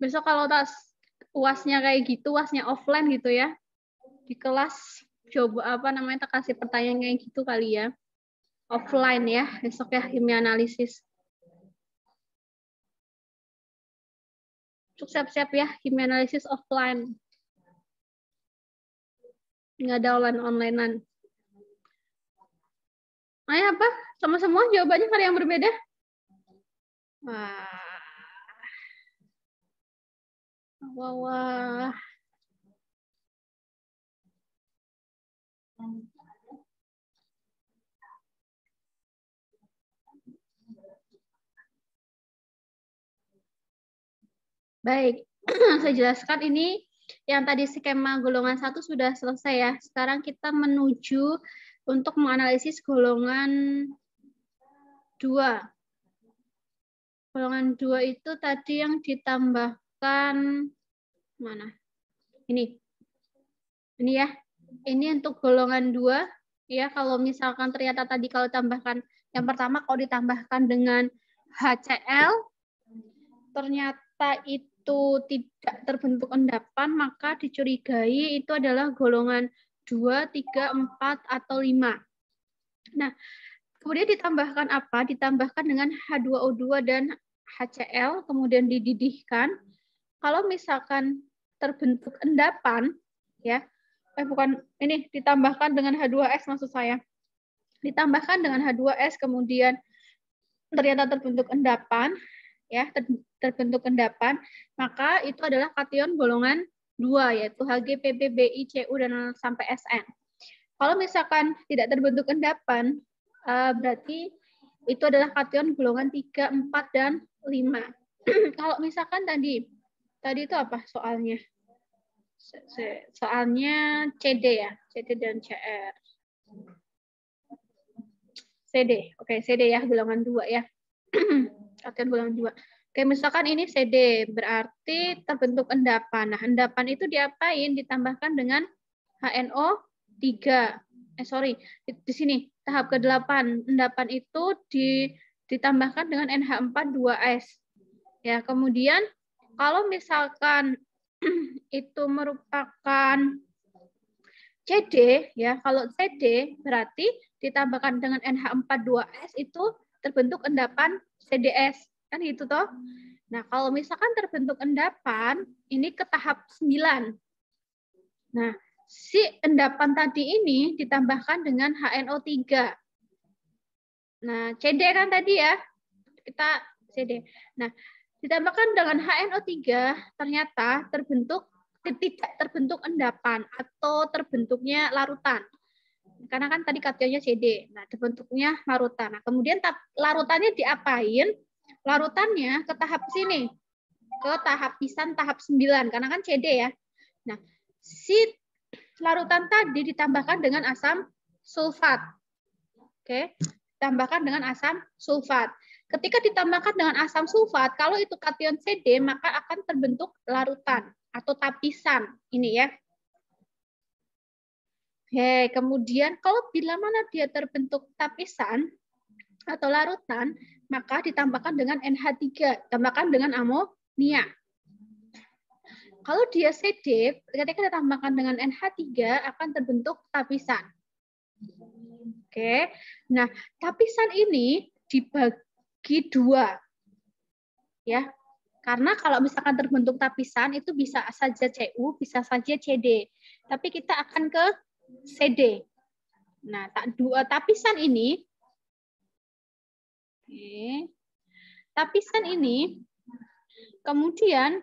Besok kalau UASnya kayak gitu, UASnya offline gitu ya, di kelas coba apa namanya, kita kasih pertanyaan kayak gitu kali ya, offline ya, besok ya, kimia analisis. Siap-siap ya, kimia analisis offline. Nggak ada online-onlinean. Ayo apa? Sama semua jawabannya ada yang berbeda? Wah. Baik, saya jelaskan ini yang tadi skema golongan 1 sudah selesai ya. Sekarang kita menuju untuk menganalisis golongan 2. Golongan 2 itu tadi yang ditambahkan mana? Ini ya. Ini untuk golongan 2 ya. Kalau misalkan ternyata tadi kalau tambahkan yang pertama kalau ditambahkan dengan HCl ternyata itu tidak terbentuk endapan, maka dicurigai itu adalah golongan 2, 3, 4 atau 5. Nah, kemudian ditambahkan apa? Ditambahkan dengan H2O2 dan HCl, kemudian dididihkan. Kalau misalkan terbentuk endapan, ya, ini ditambahkan dengan H2S maksud saya. Ditambahkan dengan H2S, kemudian ternyata terbentuk endapan, ya, terbentuk endapan, maka itu adalah kation golongan 2, yaitu Hg, Pb, Bi, Cu, dan sampai Sn. Kalau misalkan tidak terbentuk endapan, berarti itu adalah kation golongan 3, 4, dan 5. Kalau misalkan tadi itu apa soalnya? Soalnya CD ya, CD dan CR. CD, oke, CD ya, golongan 2 ya. Kation golongan 2. Oke, misalkan ini CD, berarti terbentuk endapan. Nah, endapan itu diapain? Ditambahkan dengan HNO3. Di sini tahap ke-8. Endapan itu ditambahkan dengan NH4-2S. Ya, kemudian kalau misalkan itu merupakan CD, ya, kalau CD berarti ditambahkan dengan NH4-2S itu terbentuk endapan CDS. Kan gitu toh. Nah, kalau misalkan terbentuk endapan, ini ke tahap 9. Nah, si endapan tadi ini ditambahkan dengan HNO3. Nah, CD kan tadi ya. Kita CD. Nah, ditambahkan dengan HNO3 ternyata tidak terbentuk endapan atau terbentuknya larutan. Karena kan tadi kationnya CD. Nah, terbentuknya larutan. Nah, kemudian larutannya diapain? Larutannya ke tahap sini, ke tahap pisan tahap 9, karena kan CD ya. Nah, si larutan tadi ditambahkan dengan asam sulfat. Oke, ditambahkan dengan asam sulfat. Ketika ditambahkan dengan asam sulfat, kalau itu kation CD, maka akan terbentuk larutan atau tapisan. Ini ya. Oke, kemudian kalau bila mana dia terbentuk tapisan atau larutan, maka ditambahkan dengan NH3, tambahkan dengan amonia. Kalau dia CD, ketika ditambahkan dengan NH3 akan terbentuk tapisan. Oke, nah tapisan ini dibagi 2, ya, karena kalau misalkan terbentuk tapisan itu bisa saja Cu, bisa saja CD, tapi kita akan ke CD. Nah, tapisan ini. Oke. Tapisan ini kemudian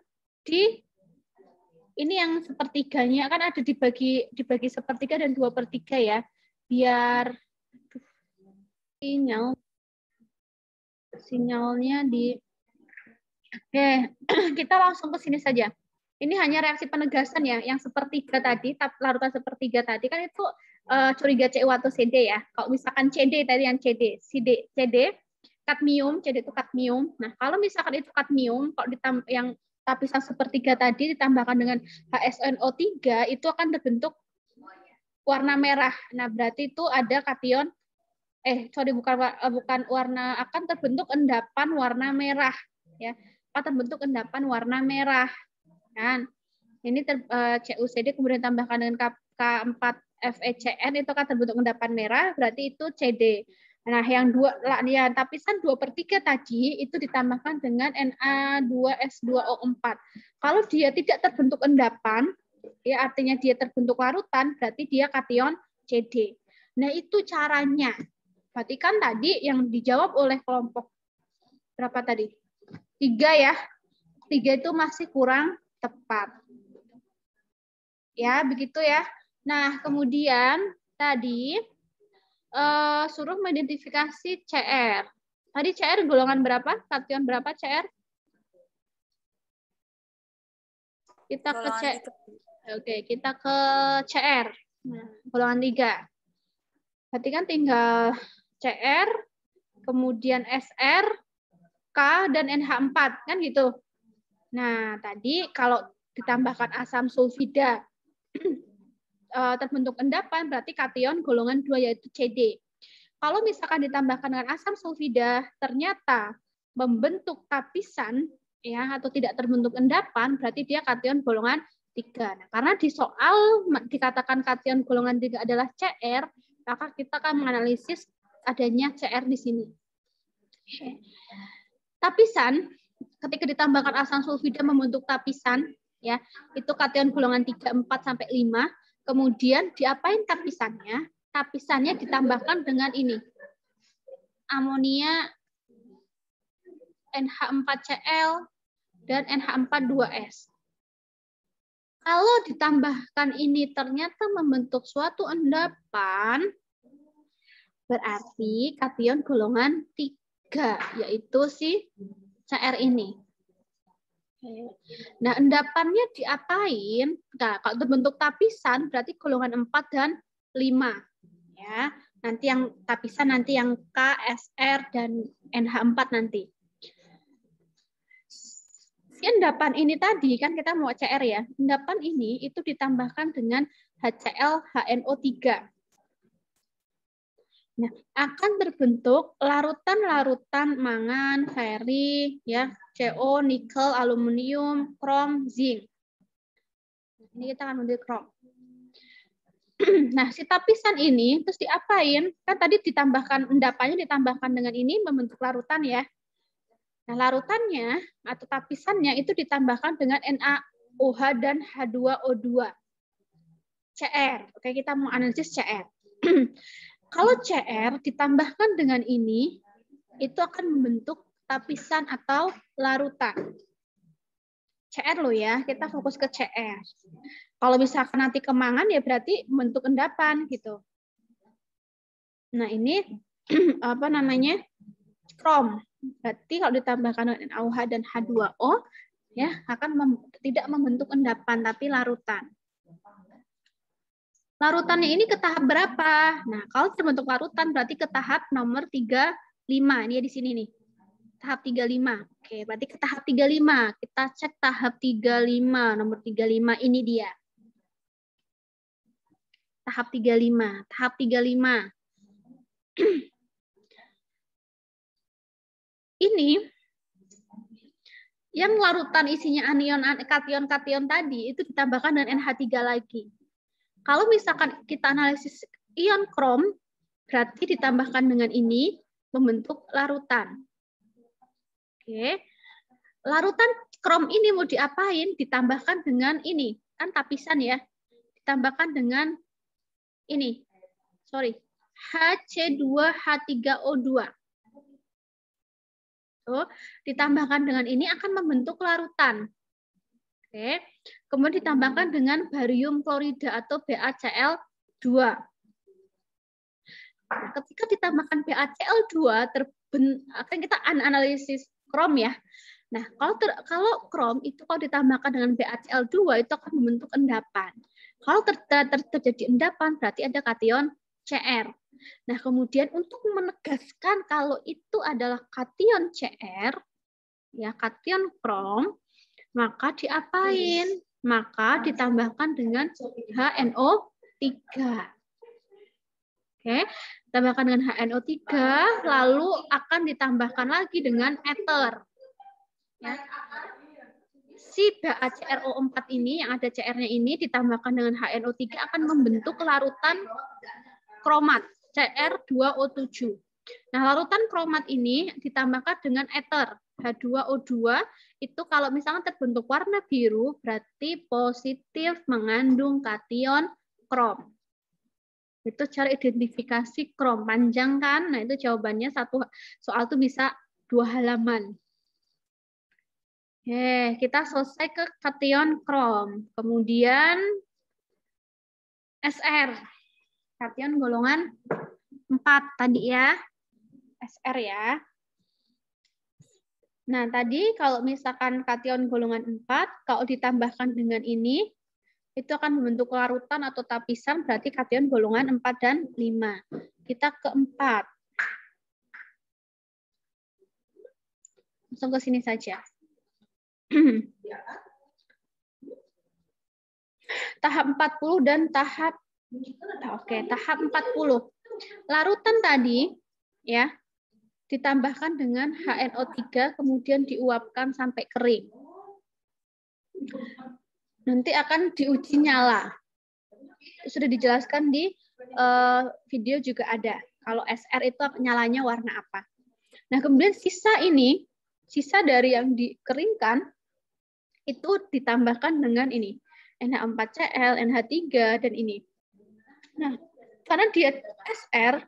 ini yang sepertiganya kan ada dibagi sepertiga dan 2/3 ya, biar sinyalnya di. Oke, kita langsung ke sini saja. Ini hanya reaksi penegasan ya, yang sepertiga tadi, larutan sepertiga tadi kan itu curiga Cu atau CD ya. Kalau misalkan CD tadi yang CD kadmium, CD itu kadmium. Nah, kalau misalkan itu kadmium, kalau yang lapisan sepertiga tadi ditambahkan dengan HSNO3, itu akan terbentuk warna merah. Nah, berarti itu ada kation bukan warna, akan terbentuk endapan warna merah ya. Akan terbentuk endapan warna merah kan. Ini CuCd kemudian tambahkan dengan K4 FeCN itu akan terbentuk endapan merah, berarti itu CD. Nah, yang tapisan 2/3 tadi itu ditambahkan dengan Na2S2O4. Kalau dia tidak terbentuk endapan, ya artinya dia terbentuk larutan, berarti dia kation CD. Nah, itu caranya. Berarti kan tadi yang dijawab oleh kelompok berapa tadi? 3 ya. 3 itu masih kurang tepat. Ya, begitu ya. Nah, kemudian tadi suruh mengidentifikasi CR. Tadi CR golongan berapa? Kation berapa CR? Kita ke CR. Oke, kita ke CR. Nah, golongan 3. Berarti kan tinggal CR, kemudian SR, K, dan NH4. Kan gitu. Nah, tadi kalau ditambahkan asam sulfida terbentuk endapan, berarti kation golongan 2 yaitu CD. Kalau misalkan ditambahkan dengan asam sulfida ternyata membentuk tapisan ya atau tidak terbentuk endapan, berarti dia kation golongan 3. Nah, karena di soal dikatakan kation golongan 3 adalah CR, maka kita akan menganalisis adanya CR di sini. Tapisan ketika ditambahkan asam sulfida membentuk tapisan ya, itu kation golongan 3, 4 sampai 5. Kemudian diapain tapisannya? Tapisannya ditambahkan dengan ini. Amonia NH4Cl dan NH4-2S. Kalau ditambahkan ini ternyata membentuk suatu endapan, berarti kation golongan 3, yaitu si CR ini. Nah, endapannya diapain? Nah, kalau terbentuk tapisan berarti golongan 4 dan 5. Ya, nanti yang tapisan nanti yang K, SR, dan NH4 nanti. Si endapan ini tadi kan kita mau CR ya. Endapan ini itu ditambahkan dengan HCl HNO3. Nah, akan terbentuk larutan-larutan mangan, feri, ya, CO, nikel, aluminium, krom, zinc. Ini kita akan ambil krom. Nah, si tapisan ini terus diapain? Kan tadi ditambahkan endapannya ditambahkan dengan ini membentuk larutan ya. Nah, larutannya atau tapisannya itu ditambahkan dengan NaOH dan H2O2. CR. Oke, kita mau analisis CR. Kalau CR ditambahkan dengan ini, itu akan membentuk tapisan atau larutan. CR loh ya, kita fokus ke CR. Kalau misalkan nanti kemangan ya berarti membentuk endapan gitu. Nah ini apa namanya krom. Berarti kalau ditambahkan dengan NaOH dan H2O ya akan tidak membentuk endapan tapi larutan. Larutannya ini ke tahap berapa? Nah, kalau terbentuk larutan berarti ke tahap nomor 35. Ini di sini nih. Tahap 35. Oke, berarti ke tahap 35. Kita cek tahap 35, nomor 35 ini dia. Tahap 35. Tahap 35. Ini yang larutan isinya anion kation-kation tadi itu ditambahkan dengan NH3 lagi. Kalau misalkan kita analisis ion krom, berarti ditambahkan dengan ini membentuk larutan. Oke. Larutan krom ini mau diapain? Ditambahkan dengan ini. Kan tapisan ya. Ditambahkan dengan ini. Sorry. HC2H3O2. So, ditambahkan dengan ini akan membentuk larutan. Oke. Kemudian ditambahkan dengan barium klorida atau BaCl2. Nah, ketika ditambahkan BaCl2, akan kita analisis krom ya. Nah, kalau krom itu kalau ditambahkan dengan BaCl2 itu akan membentuk endapan. Kalau terjadi endapan berarti ada kation Cr. Nah, kemudian untuk menegaskan kalau itu adalah kation Cr, ya kation krom, maka diapain? Maka ditambahkan dengan HNO3. Oke, ditambahkan dengan HNO3, lalu akan ditambahkan lagi dengan ether. Ya. Si BaCrO4 ini, yang ada CR-nya ini, ditambahkan dengan HNO3 akan membentuk larutan kromat, Cr2O7. Nah, larutan kromat ini ditambahkan dengan ether, H2O2, itu kalau misalnya terbentuk warna biru, berarti positif mengandung kation krom. Itu cara identifikasi krom. Panjang kan? Nah, itu jawabannya satu soal itu bisa 2 halaman. Oke, kita selesai ke kation krom. Kemudian SR. Kation golongan 4 tadi ya. SR ya. Nah, tadi kalau misalkan kation golongan 4, kalau ditambahkan dengan ini, itu akan membentuk larutan atau tapisan, berarti kation golongan 4 dan 5. Kita ke 4. Langsung ke sini saja. Tahap 40 dan tahap tahap 40. Larutan tadi ya ditambahkan dengan HNO3 kemudian diuapkan sampai kering. Nanti akan diuji nyala. Sudah dijelaskan di video juga ada. Kalau SR itu nyalanya warna apa. Nah, kemudian sisa ini, sisa dari yang dikeringkan, itu ditambahkan dengan ini. NH4Cl, NH3, dan ini. Nah, karena dia SR,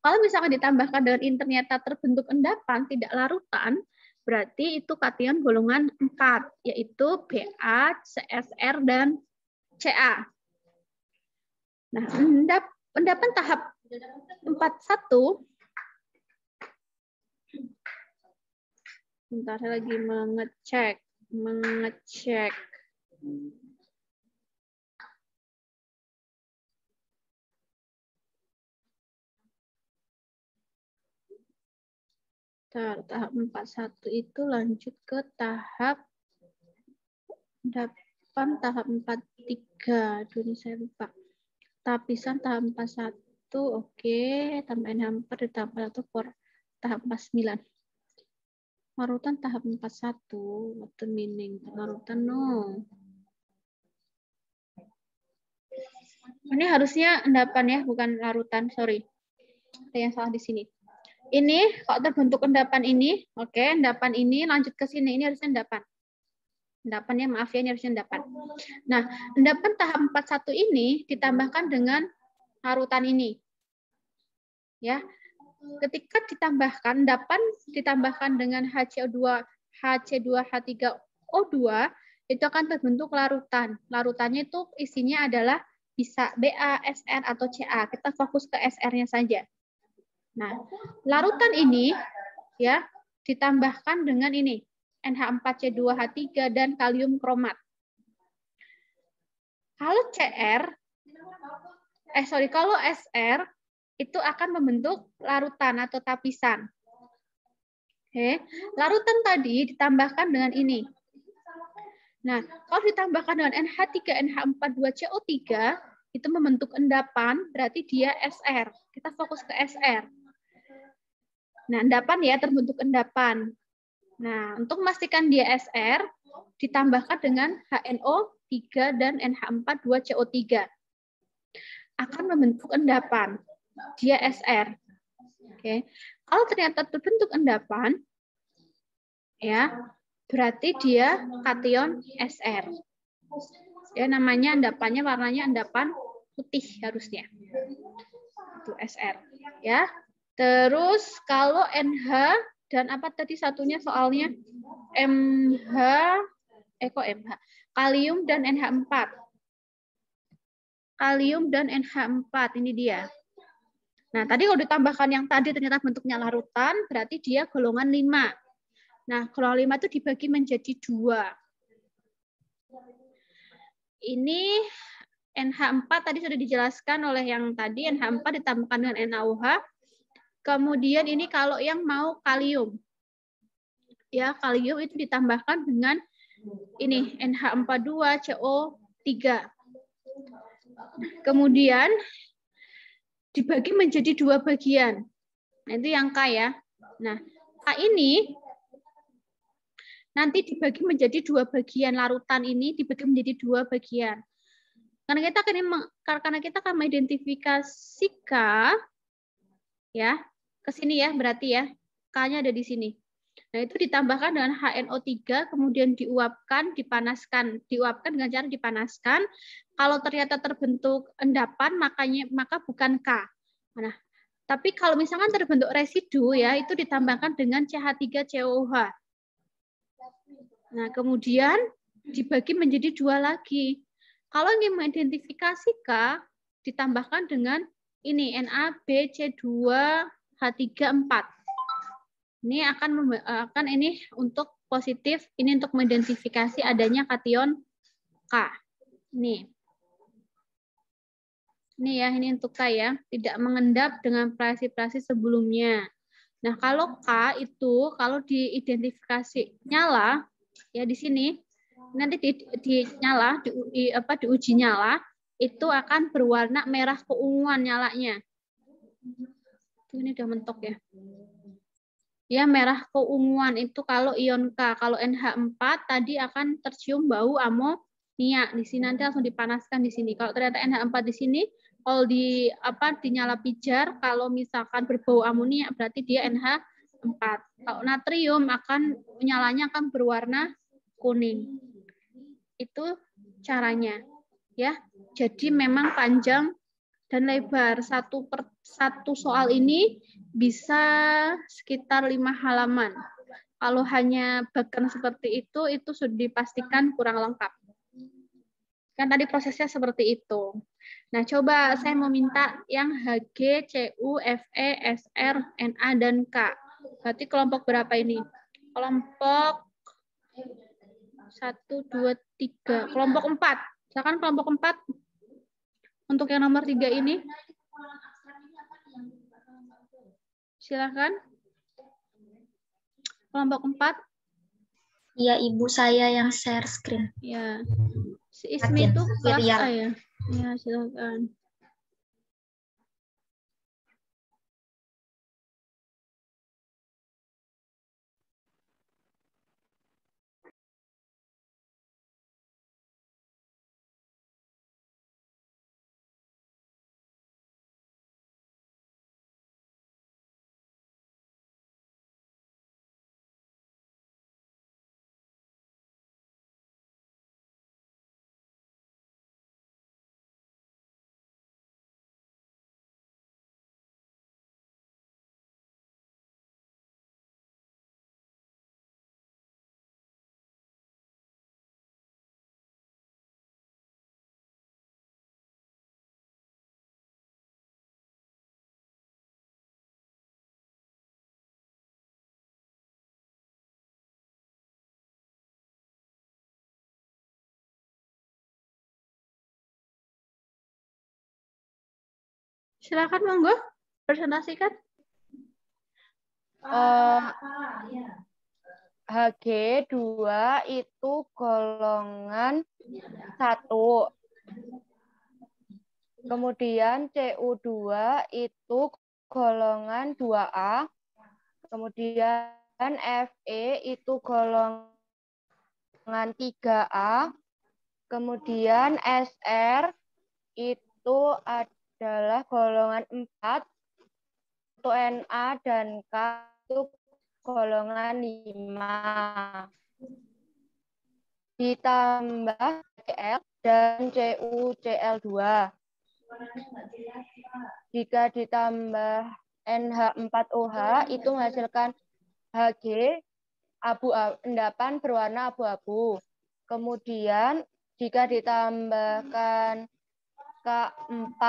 kalau misalkan ditambahkan dengan ini ternyata terbentuk endapan, tidak larutan, berarti itu kation golongan 4, yaitu Ba, CSR, dan Ca. Nah, endapan tahap 41, bentar saya lagi mengecek. Tahap 41 itu lanjut ke tahap 8, tahap 43. Aduh, ini saya lupa. Tapisan tahap 41, oke. Tambahin hampir ditambah 1 for tahap 49. Larutan tahap 41, what the meaning? Larutan no. Ini harusnya endapan ya, bukan larutan, sorry. Ada yang salah di sini. Ini kalau terbentuk endapan ini, oke, endapan ini lanjut ke sini, ini harusnya endapan. Endapan ya, maaf ya, ini harusnya endapan. Nah, endapan tahap 41 ini ditambahkan dengan larutan ini. Ya. Ketika ditambahkan endapan ditambahkan dengan HCO2, H3O2, itu akan terbentuk larutan. Larutannya itu isinya adalah bisa Ba, Sr atau Ca. Kita fokus ke Sr-nya saja. Nah, larutan ini ya ditambahkan dengan ini NH4C2H3 dan kalium kromat. Kalau kalau SR itu akan membentuk larutan atau tapisan. Oke, larutan tadi ditambahkan dengan ini. Nah, kalau ditambahkan dengan NH3, NH42CO3 itu membentuk endapan, berarti dia SR. Kita fokus ke SR. Nah, endapan ya, terbentuk endapan. Nah, untuk memastikan dia SR, ditambahkan dengan HNO3 dan NH42CO3. Akan membentuk endapan. Dia SR. Oke. Kalau ternyata terbentuk endapan, ya, berarti dia kation SR. Ya, namanya endapannya warnanya endapan putih harusnya. Itu SR. Ya. Terus kalau NH dan apa tadi satunya soalnya MH, kok MH? Kalium dan NH4. Kalium dan NH4 ini dia. Nah, tadi kalau ditambahkan yang tadi ternyata bentuknya larutan, berarti dia golongan 5. Nah, golongan 5 itu dibagi menjadi 2. Ini NH4 tadi sudah dijelaskan oleh yang tadi, NH4 ditambahkan dengan NaOH. Kemudian ini kalau yang mau kalium. Ya, kalium itu ditambahkan dengan ini NH42CO3. Kemudian dibagi menjadi 2 bagian. Nah, itu yang K ya. Nah, K ini nanti dibagi menjadi 2 bagian. Larutan ini dibagi menjadi 2 bagian. Karena kita akan mengidentifikasi K ya. Ke sini ya berarti ya. K-nya ada di sini. Nah, itu ditambahkan dengan HNO3, kemudian diuapkan, dipanaskan. Diuapkan dengan cara dipanaskan. Kalau ternyata terbentuk endapan, maka bukan K. Nah, tapi kalau misalkan terbentuk residu, ya itu ditambahkan dengan CH3COOH. Nah, kemudian dibagi menjadi 2 lagi. Kalau ingin mengidentifikasi K, ditambahkan dengan ini NaBC2H34. Ini akan ini untuk positif, ini untuk mengidentifikasi adanya kation K. Ini ya, ini untuk K ya, tidak mengendap dengan frasi-frasi sebelumnya. Nah, kalau K itu kalau diidentifikasi nyala ya di sini nanti diuji nyala itu akan berwarna merah keunguan nyalanya. Ini udah mentok ya. Ya, merah keunguan itu kalau ion K. Kalau NH4 tadi akan tercium bau amoniak. Di sini nanti langsung dipanaskan di sini. Kalau ternyata NH4 di sini, kalau dinyala pijar, kalau misalkan berbau amoniak berarti dia NH4. Kalau natrium nyalanya akan berwarna kuning. Itu caranya. Ya. Jadi memang panjang dan lebar. Satu soal ini bisa sekitar 5 halaman. Kalau hanya bahkan seperti itu sudah dipastikan kurang lengkap. Kan tadi prosesnya seperti itu. Nah, coba saya mau minta yang Hg, Cu, Fe, Sr, Na, dan K. Berarti kelompok berapa ini? Kelompok 1, 2, 3. Kelompok 4. Silakan kelompok 4. Untuk yang nomor 3 ini. Silakan. Kelompok 4. Iya, Ibu, saya yang share screen. Ya. Si Ismi itu kelas A ya? Ya, silakan. Silakan monggo presentasikan. Hg2 itu golongan 1. Kemudian Cu2 itu golongan 2A. Kemudian Fe itu golongan 3A. Kemudian Sr itu adalah golongan 4. Untuk Na dan K itu golongan 5. Ditambah Cl dan CuCl2. Jika ditambah NH4OH itu menghasilkan Hg endapan berwarna abu-abu. Kemudian jika ditambahkan K4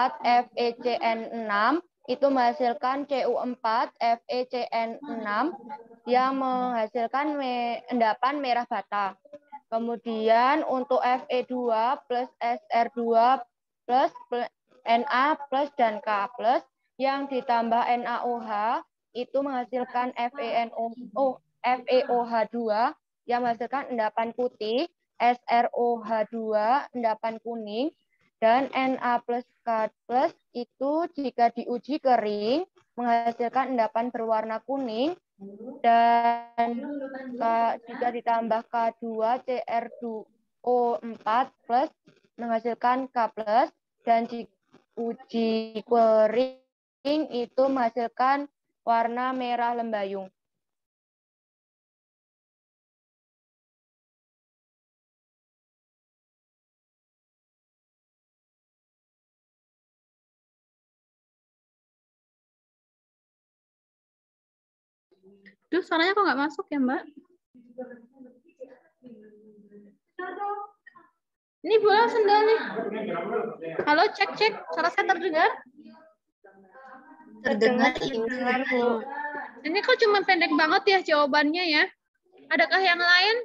FeCN6 itu menghasilkan Cu4 FeCN6 yang menghasilkan endapan merah bata. Kemudian untuk Fe2 plus Sr2 plus Na plus dan K plus yang ditambah NaOH itu menghasilkan FeOH2 yang menghasilkan endapan putih, SrOH2 endapan kuning, Dan Na plus K plus itu jika diuji kering menghasilkan endapan berwarna kuning, dan jika ditambah K2CR2O4 plus menghasilkan K plus, dan diuji kering itu menghasilkan warna merah lembayung. Duh, suaranya kok nggak masuk ya, Mbak? Ini bola sendal nih. Halo, cek. Suara saya terdengar? Terdengar, Terdengar, Bu. Ini kok cuma pendek banget ya jawabannya ya? Adakah yang lain?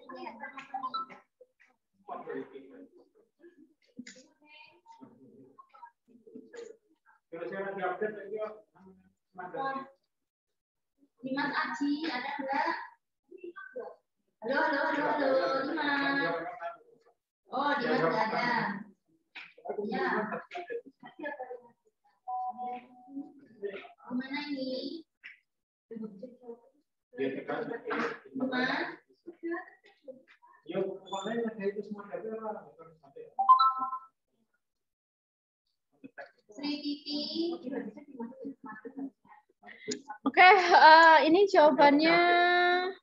Dimas Aji, ada enggak? Halo, Dimas. Oh, Dimas enggak ada. Ya. Gimana ini? Dimas? Sri Titi. Oke, ini jawabannya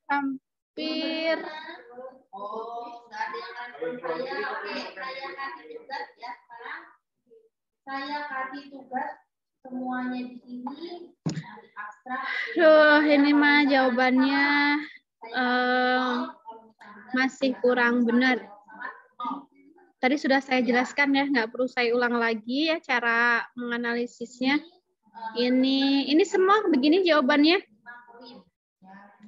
hampir. Oh, nggak ada yang respon saya. Oke, saya kasih tugas ya sekarang. Saya kasih tugas semuanya di sini. Abstrak. Duh, ini mah jawabannya masih kurang benar. Tadi sudah saya jelaskan ya, nggak perlu saya ulang lagi ya cara menganalisisnya. Ini semua begini jawabannya.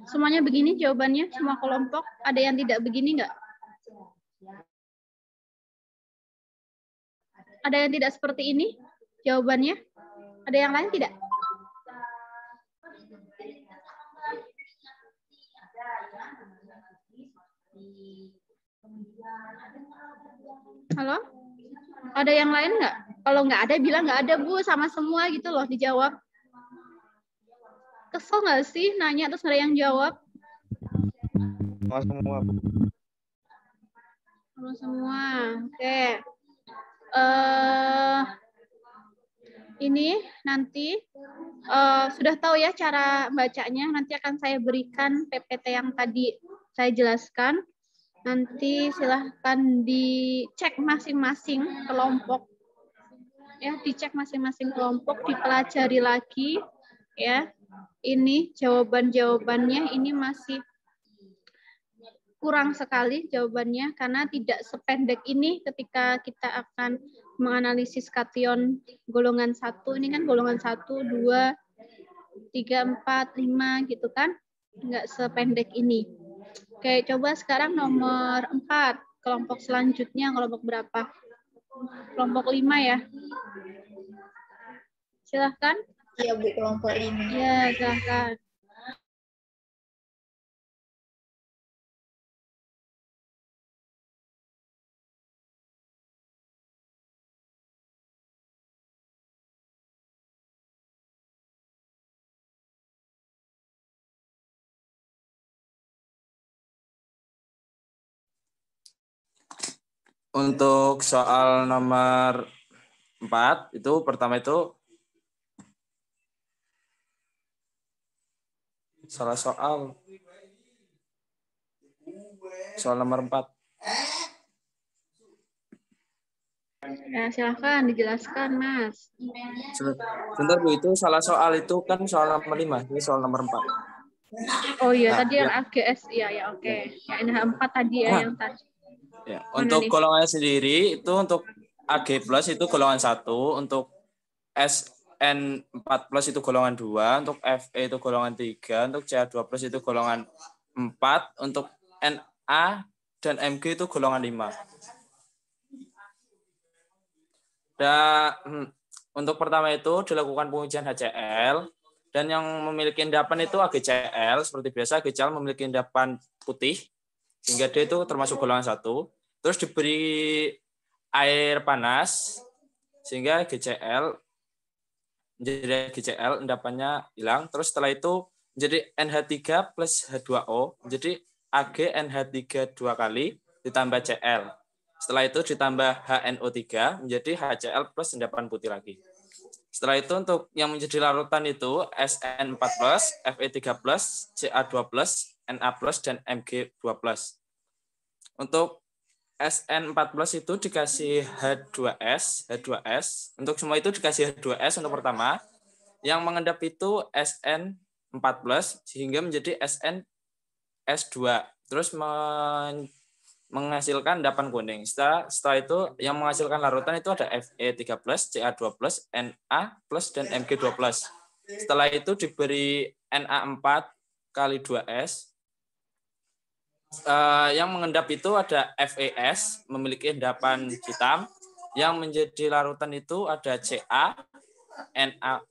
Semuanya begini jawabannya, semua kelompok. Ada yang tidak begini nggak? Ada yang tidak seperti ini jawabannya? Ada yang lain tidak? Halo? Ada yang lain nggak? Kalau nggak ada, bilang nggak ada, Bu. Sama semua gitu loh dijawab. Kesel nggak sih nanya terus nggak ada yang jawab? Semua. Semua. Oke. Ini nanti sudah tahu ya cara bacanya. Nanti akan saya berikan PPT yang tadi saya jelaskan. Nanti silahkan dicek masing-masing kelompok. Ya, dicek masing-masing kelompok, dipelajari lagi. Ya, ini jawaban-jawabannya ini masih kurang sekali jawabannya karena tidak sependek ini ketika kita akan menganalisis kation golongan 1. Ini kan golongan 1, 2, 3, 4, 5 gitu kan. Enggak sependek ini. Oke, coba sekarang nomor 4. Kelompok selanjutnya kelompok berapa? Kelompok 5 ya. Silahkan. Iya, Bu, kelompok 5. Ya, silahkan. Untuk soal nomor 4, itu pertama itu salah soal. Soal nomor 4. Ya, silahkan dijelaskan, Mas. Sebentar, Bu, itu salah soal itu kan soal nomor 5, ini soal nomor 4. Oh iya, Nah, tadi yang AGS, ya oke. Ya, ini 4 tadi ya, yang tadi. Ya, untuk golongannya sendiri itu untuk AG plus itu golongan 1, untuk SN4 plus itu golongan 2, untuk FE itu golongan 3, untuk CA2 plus itu golongan 4, untuk NA dan MG itu golongan 5. Dan untuk pertama itu dilakukan pengujian HCl, dan yang memiliki endapan itu AgCl. Seperti biasa, AgCl memiliki endapan putih, sehingga dia itu termasuk golongan 1. Terus diberi air panas sehingga GCl menjadi GCl, endapannya hilang. Terus setelah itu menjadi NH3 plus H2O, menjadi AgNH3 2 kali ditambah Cl. Setelah itu ditambah HNO3 menjadi HCl plus endapan putih lagi. Setelah itu untuk yang menjadi larutan itu SN4+, Fe3+, Ca2+, Na+, dan Mg2+. Untuk SN14 itu dikasih H2S. Untuk semua itu dikasih H2S untuk pertama. Yang mengendap itu SN14 sehingga menjadi SNS2. Terus menghasilkan endapan kuning. Setelah itu yang menghasilkan larutan itu ada Fe3+, Ca2+, Na+, dan Mg2+. Setelah itu diberi Na4 kali 2S. Yang mengendap itu ada FeS, memiliki endapan hitam. Yang menjadi larutan itu ada Ca,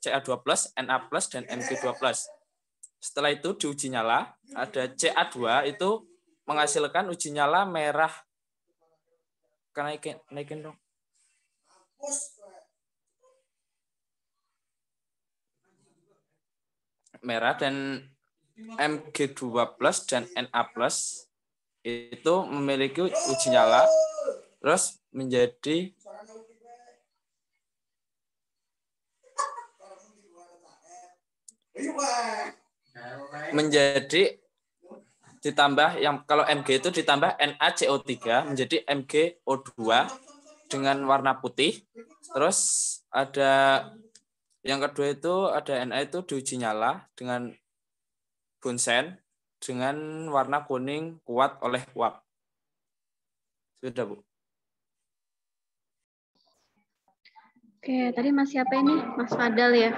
Ca2+, Na+, dan Mg2+. Setelah itu diuji nyala, ada Ca2 itu menghasilkan uji nyala merah. Naikin dong. Merah, dan Mg2+ dan Na+ itu memiliki uji nyala, terus menjadi ditambah, yang kalau Mg itu ditambah NaCO3 menjadi MgO2 dengan warna putih. Terus ada yang kedua itu ada Na itu diuji nyala dengan Bunsen dengan warna kuning kuat oleh uap. Sudah, Bu. Oke, tadi masih apa ini? Mas Fadal ya.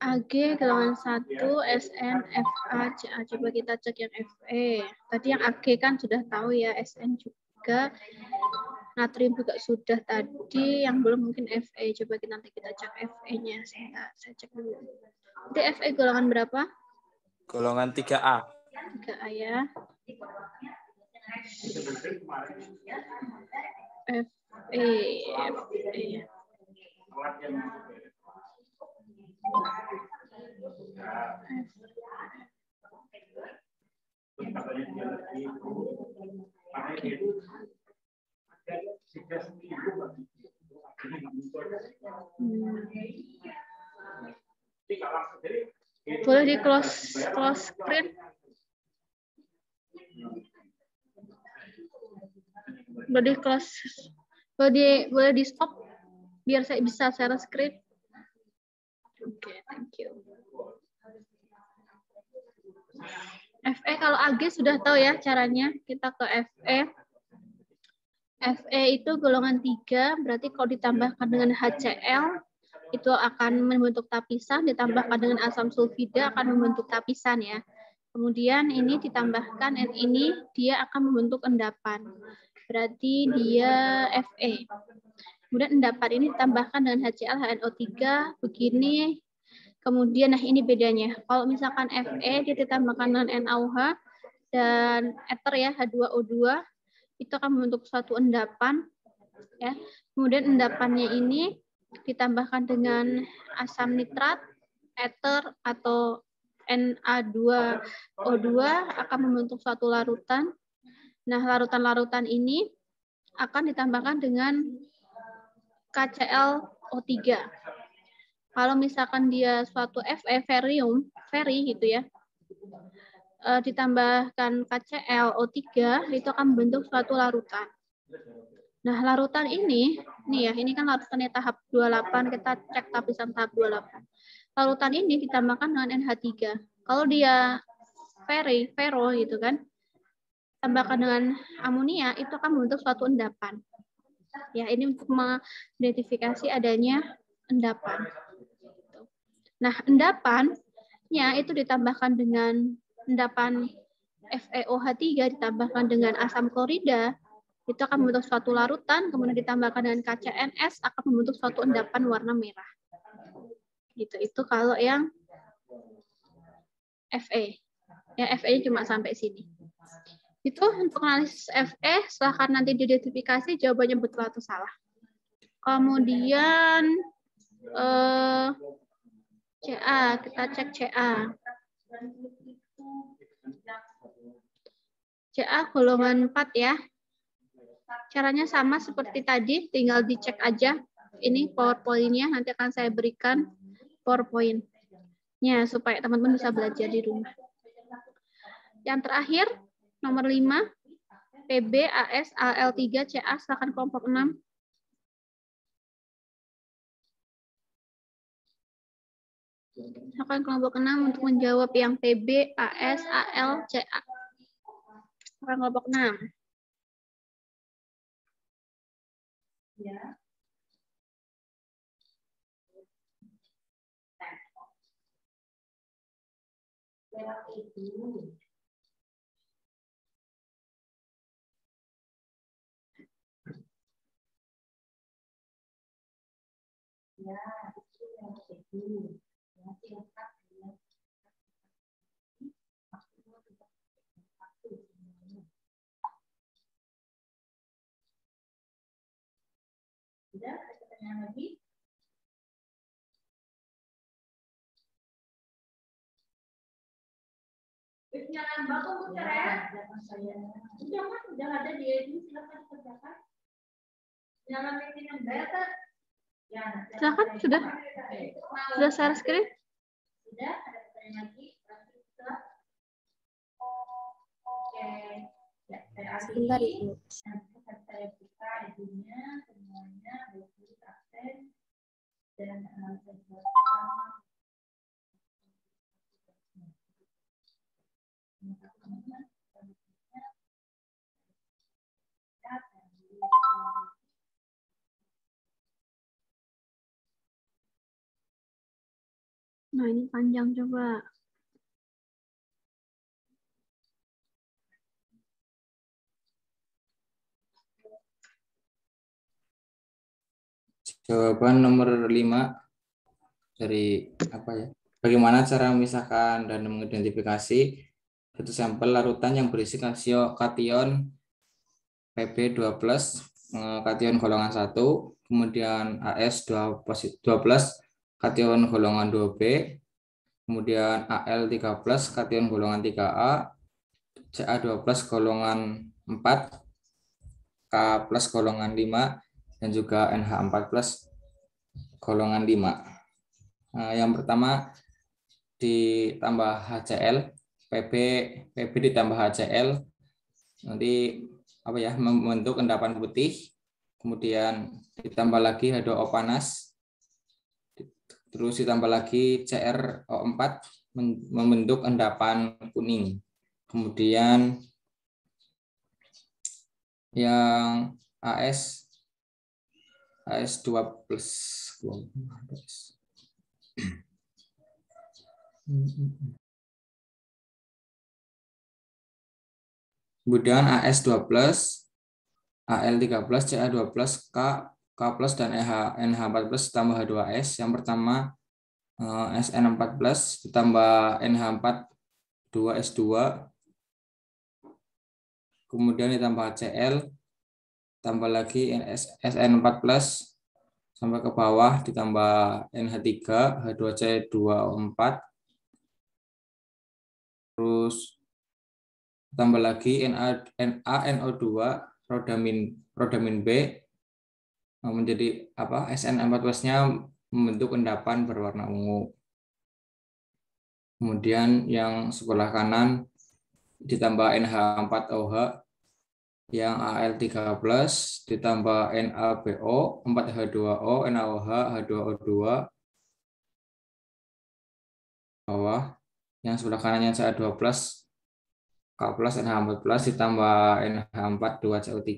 Ag golongan 1 SN Fa Ca. Coba kita cek yang Fe. Tadi yang Ag kan sudah tahu ya, SN juga, natrium juga sudah tadi, yang belum mungkin Fe. Coba nanti kita cek Fe-nya. Saya cek dulu. Itu Fe golongan berapa? Golongan 3A. 3A ya. Fe. Boleh di close screen? Boleh di stop biar saya bisa share screen. Oke, thank you. Fe kalau Ag sudah tahu ya caranya. Kita ke Fe. Fe itu golongan 3, berarti kalau ditambahkan dengan HCl itu akan membentuk tapisan, ditambahkan dengan asam sulfida akan membentuk tapisan ya. Kemudian ini ditambahkan N ini, dia akan membentuk endapan. Berarti dia Fe. Kemudian endapan ini ditambahkan dengan HCl HNO3 begini. Kemudian nah ini bedanya. Kalau misalkan Fe dia ditambahkan dengan NaOH dan ether ya H2O2 itu akan membentuk suatu endapan ya. Kemudian endapannya ini ditambahkan dengan asam nitrat, ether atau Na2O2 akan membentuk suatu larutan. Nah, larutan-larutan ini akan ditambahkan dengan KClO3. Kalau misalkan dia suatu Fe, feri gitu ya, ditambahkan KClO3 itu akan membentuk suatu larutan. Nah, larutan ini, nih ya, ini kan larutannya tahap 28, kita cek tapisan tahap 28. Larutan ini ditambahkan dengan NH3. Kalau dia ferro gitu kan, tambahkan dengan amonia itu akan membentuk suatu endapan. Ya, ini untuk mengidentifikasi adanya endapan. Nah, endapannya itu ditambahkan dengan endapan FeOH3 ditambahkan dengan asam klorida, itu akan membentuk suatu larutan, kemudian ditambahkan dengan KCNS akan membentuk suatu endapan warna merah. Gitu. Itu kalau yang Fe. Ya, Fe cuma sampai sini. Itu untuk analisis Fe, silahkan nanti diidentifikasi jawabannya betul atau salah. Kemudian CA, kita cek CA. CA golongan 4 ya. Caranya sama seperti tadi, tinggal dicek aja. Ini PowerPoint-nya, nanti akan saya berikan PowerPoint-nya supaya teman-teman bisa belajar di rumah. Yang terakhir, nomor 5, PB, AS, AL3, CA, silakan kelompok 6. Silakan kelompok 6 untuk menjawab yang PB, AS, AL, CA. Silakan kelompok 6. Ya. Itu. Ya, itu. Sudah, ada pertanyaan lagi? Jangan baku ya. Sudah ada di ini, silakan dikerjakan. Jangan bikin yang beta. Ya, silakan, sudah share screen? Sudah, ada pertanyaan lagi? Oke. Ya, sebentar Ibu. Saya buka ibunya semuanya, baik absen dan saya buatkan. Nah, ini panjang coba. Jawaban nomor 5 dari apa ya? Bagaimana cara memisahkan dan mengidentifikasi satu sampel larutan yang berisi kation Pb 2+, kation golongan 1, kemudian AS 2+, kation golongan 2B, kemudian Al 3+, kation golongan 3A, Ca 2+ golongan 4, K+ golongan 5, dan juga NH 4+ golongan 5. Nah, yang pertama ditambah HCl, PB ditambah HCl, nanti apa ya, membentuk endapan putih, kemudian ditambah lagi H2O panas, terus ditambah lagi CrO4 membentuk endapan kuning. Kemudian yang AS 2+. Kemudian AS 2+, Al 3+, Ca 2+, K+, dan NH 4+ ditambah H2S. Yang pertama SN 4+ ditambah NH 4 2S2, kemudian ditambah Cl, tambah lagi SN 4+, sampai ke bawah ditambah NH3, H2C2O4, terus tambah lagi NaNO2, rodamin B, menjadi apa? SN 4+-nya membentuk endapan berwarna ungu. Kemudian yang sebelah kanan ditambah NH4OH, yang Al3+ ditambah NaBO, 4H2O, NaOH, H2O2, bawah. Yang sebelah kanannya Ca2+, K+, NH4+, ditambah NH4 2CO3,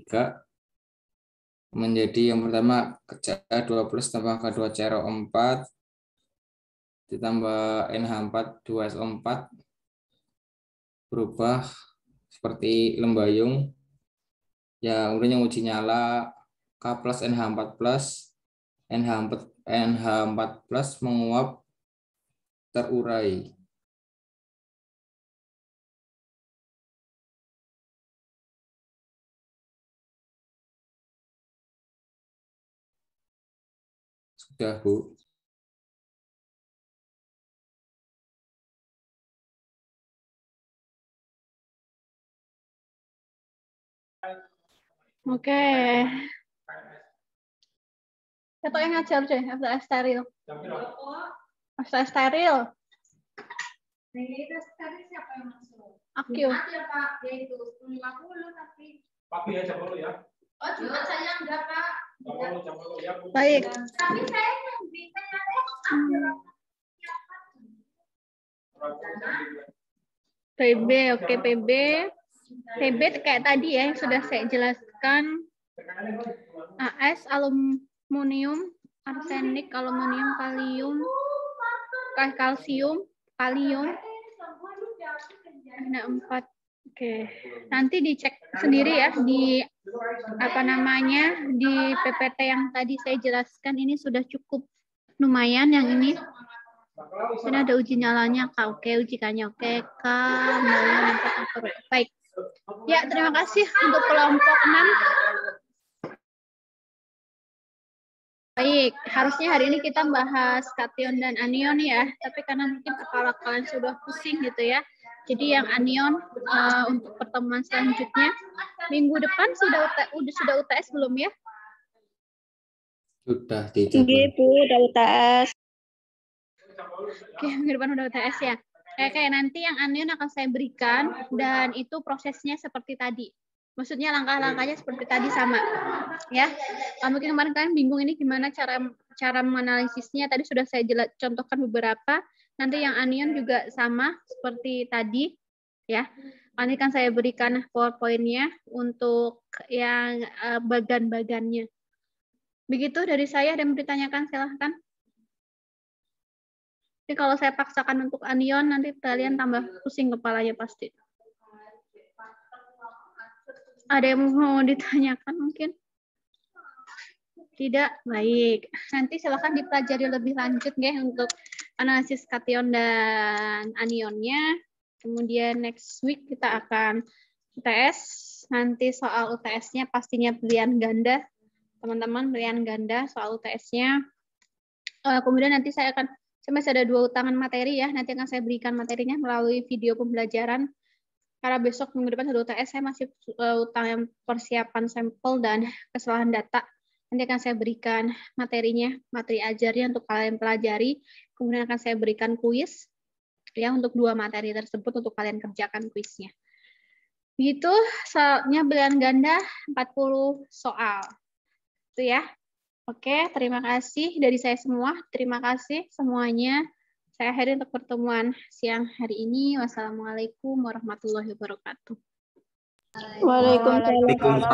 menjadi yang pertama Ca2+ tambah K2CrO4, ditambah NH4 2SO4, berubah seperti lembayung. Ya, kemudian yang uji nyala K+ NH4+, NH4+ menguap terurai. Sudah, Bu. Oke. Siapa yang ngajar deh, FTS steril. FTS steril. Siapa yang masuk? Akyu. Ada Pak, yaitu 50 tapi. Pagi ya, jam 8 ya. Oh, cuma saya enggak Pak. Jam 8 ya. Baik. Tapi saya yang bisa PB, oke PB. PB kayak tadi ya yang sudah saya jelaskan. AS aluminium, arsenik, aluminium, kalium, kalsium, kalium. Ada 4. Oke. Nanti dicek sendiri ya di apa namanya di PPT yang tadi saya jelaskan, ini sudah cukup lumayan yang ini. Ini ada uji nyalanya Kak. Oke, uji kanya oke Kak. Baik. Ya, terima kasih untuk kelompok 6. Baik, harusnya hari ini kita bahas kation dan anion ya, tapi karena mungkin kepala kalian sudah pusing gitu ya. Jadi yang anion untuk pertemuan selanjutnya minggu depan sudah UTS belum ya? Sudah dijadwal. Iya, Bu, udah UTS. Oke, minggu depan udah UTS ya. Oke, nanti yang anion akan saya berikan dan itu prosesnya seperti tadi. Maksudnya langkah-langkahnya seperti tadi sama, ya. Mungkin kemarin kalian bingung ini gimana cara menganalisisnya. Tadi sudah saya contohkan beberapa. Nanti yang anion juga sama seperti tadi, ya. Nanti kan saya berikan PowerPoint-nya untuk yang bagan-bagannya. Begitu dari saya. Ada yang ditanyakan, silahkan. Jadi kalau saya paksakan untuk anion, nanti kalian tambah pusing kepalanya pasti. Ada yang mau ditanyakan mungkin? Tidak? Baik. Nanti silakan dipelajari lebih lanjut ya untuk analisis kation dan anionnya. Kemudian next week kita akan UTS. Nanti soal UTS-nya pastinya pilihan ganda. Teman-teman, pilihan ganda soal UTS-nya. Kemudian nanti saya masih ada 2 utangan materi ya. Nanti akan saya berikan materinya melalui video pembelajaran. Karena besok minggu depan sudah UTS, saya masih utang persiapan sampel dan kesalahan data. Nanti akan saya berikan materinya, materi ajarnya untuk kalian pelajari. Kemudian akan saya berikan kuis ya untuk 2 materi tersebut untuk kalian kerjakan kuisnya. Begitu, soalnya pilihan ganda 40 soal. Itu ya. Oke, terima kasih dari saya semua. Terima kasih semuanya. Saya akhiri untuk pertemuan siang hari ini. Wassalamualaikum warahmatullahi wabarakatuh. Waalaikumsalam.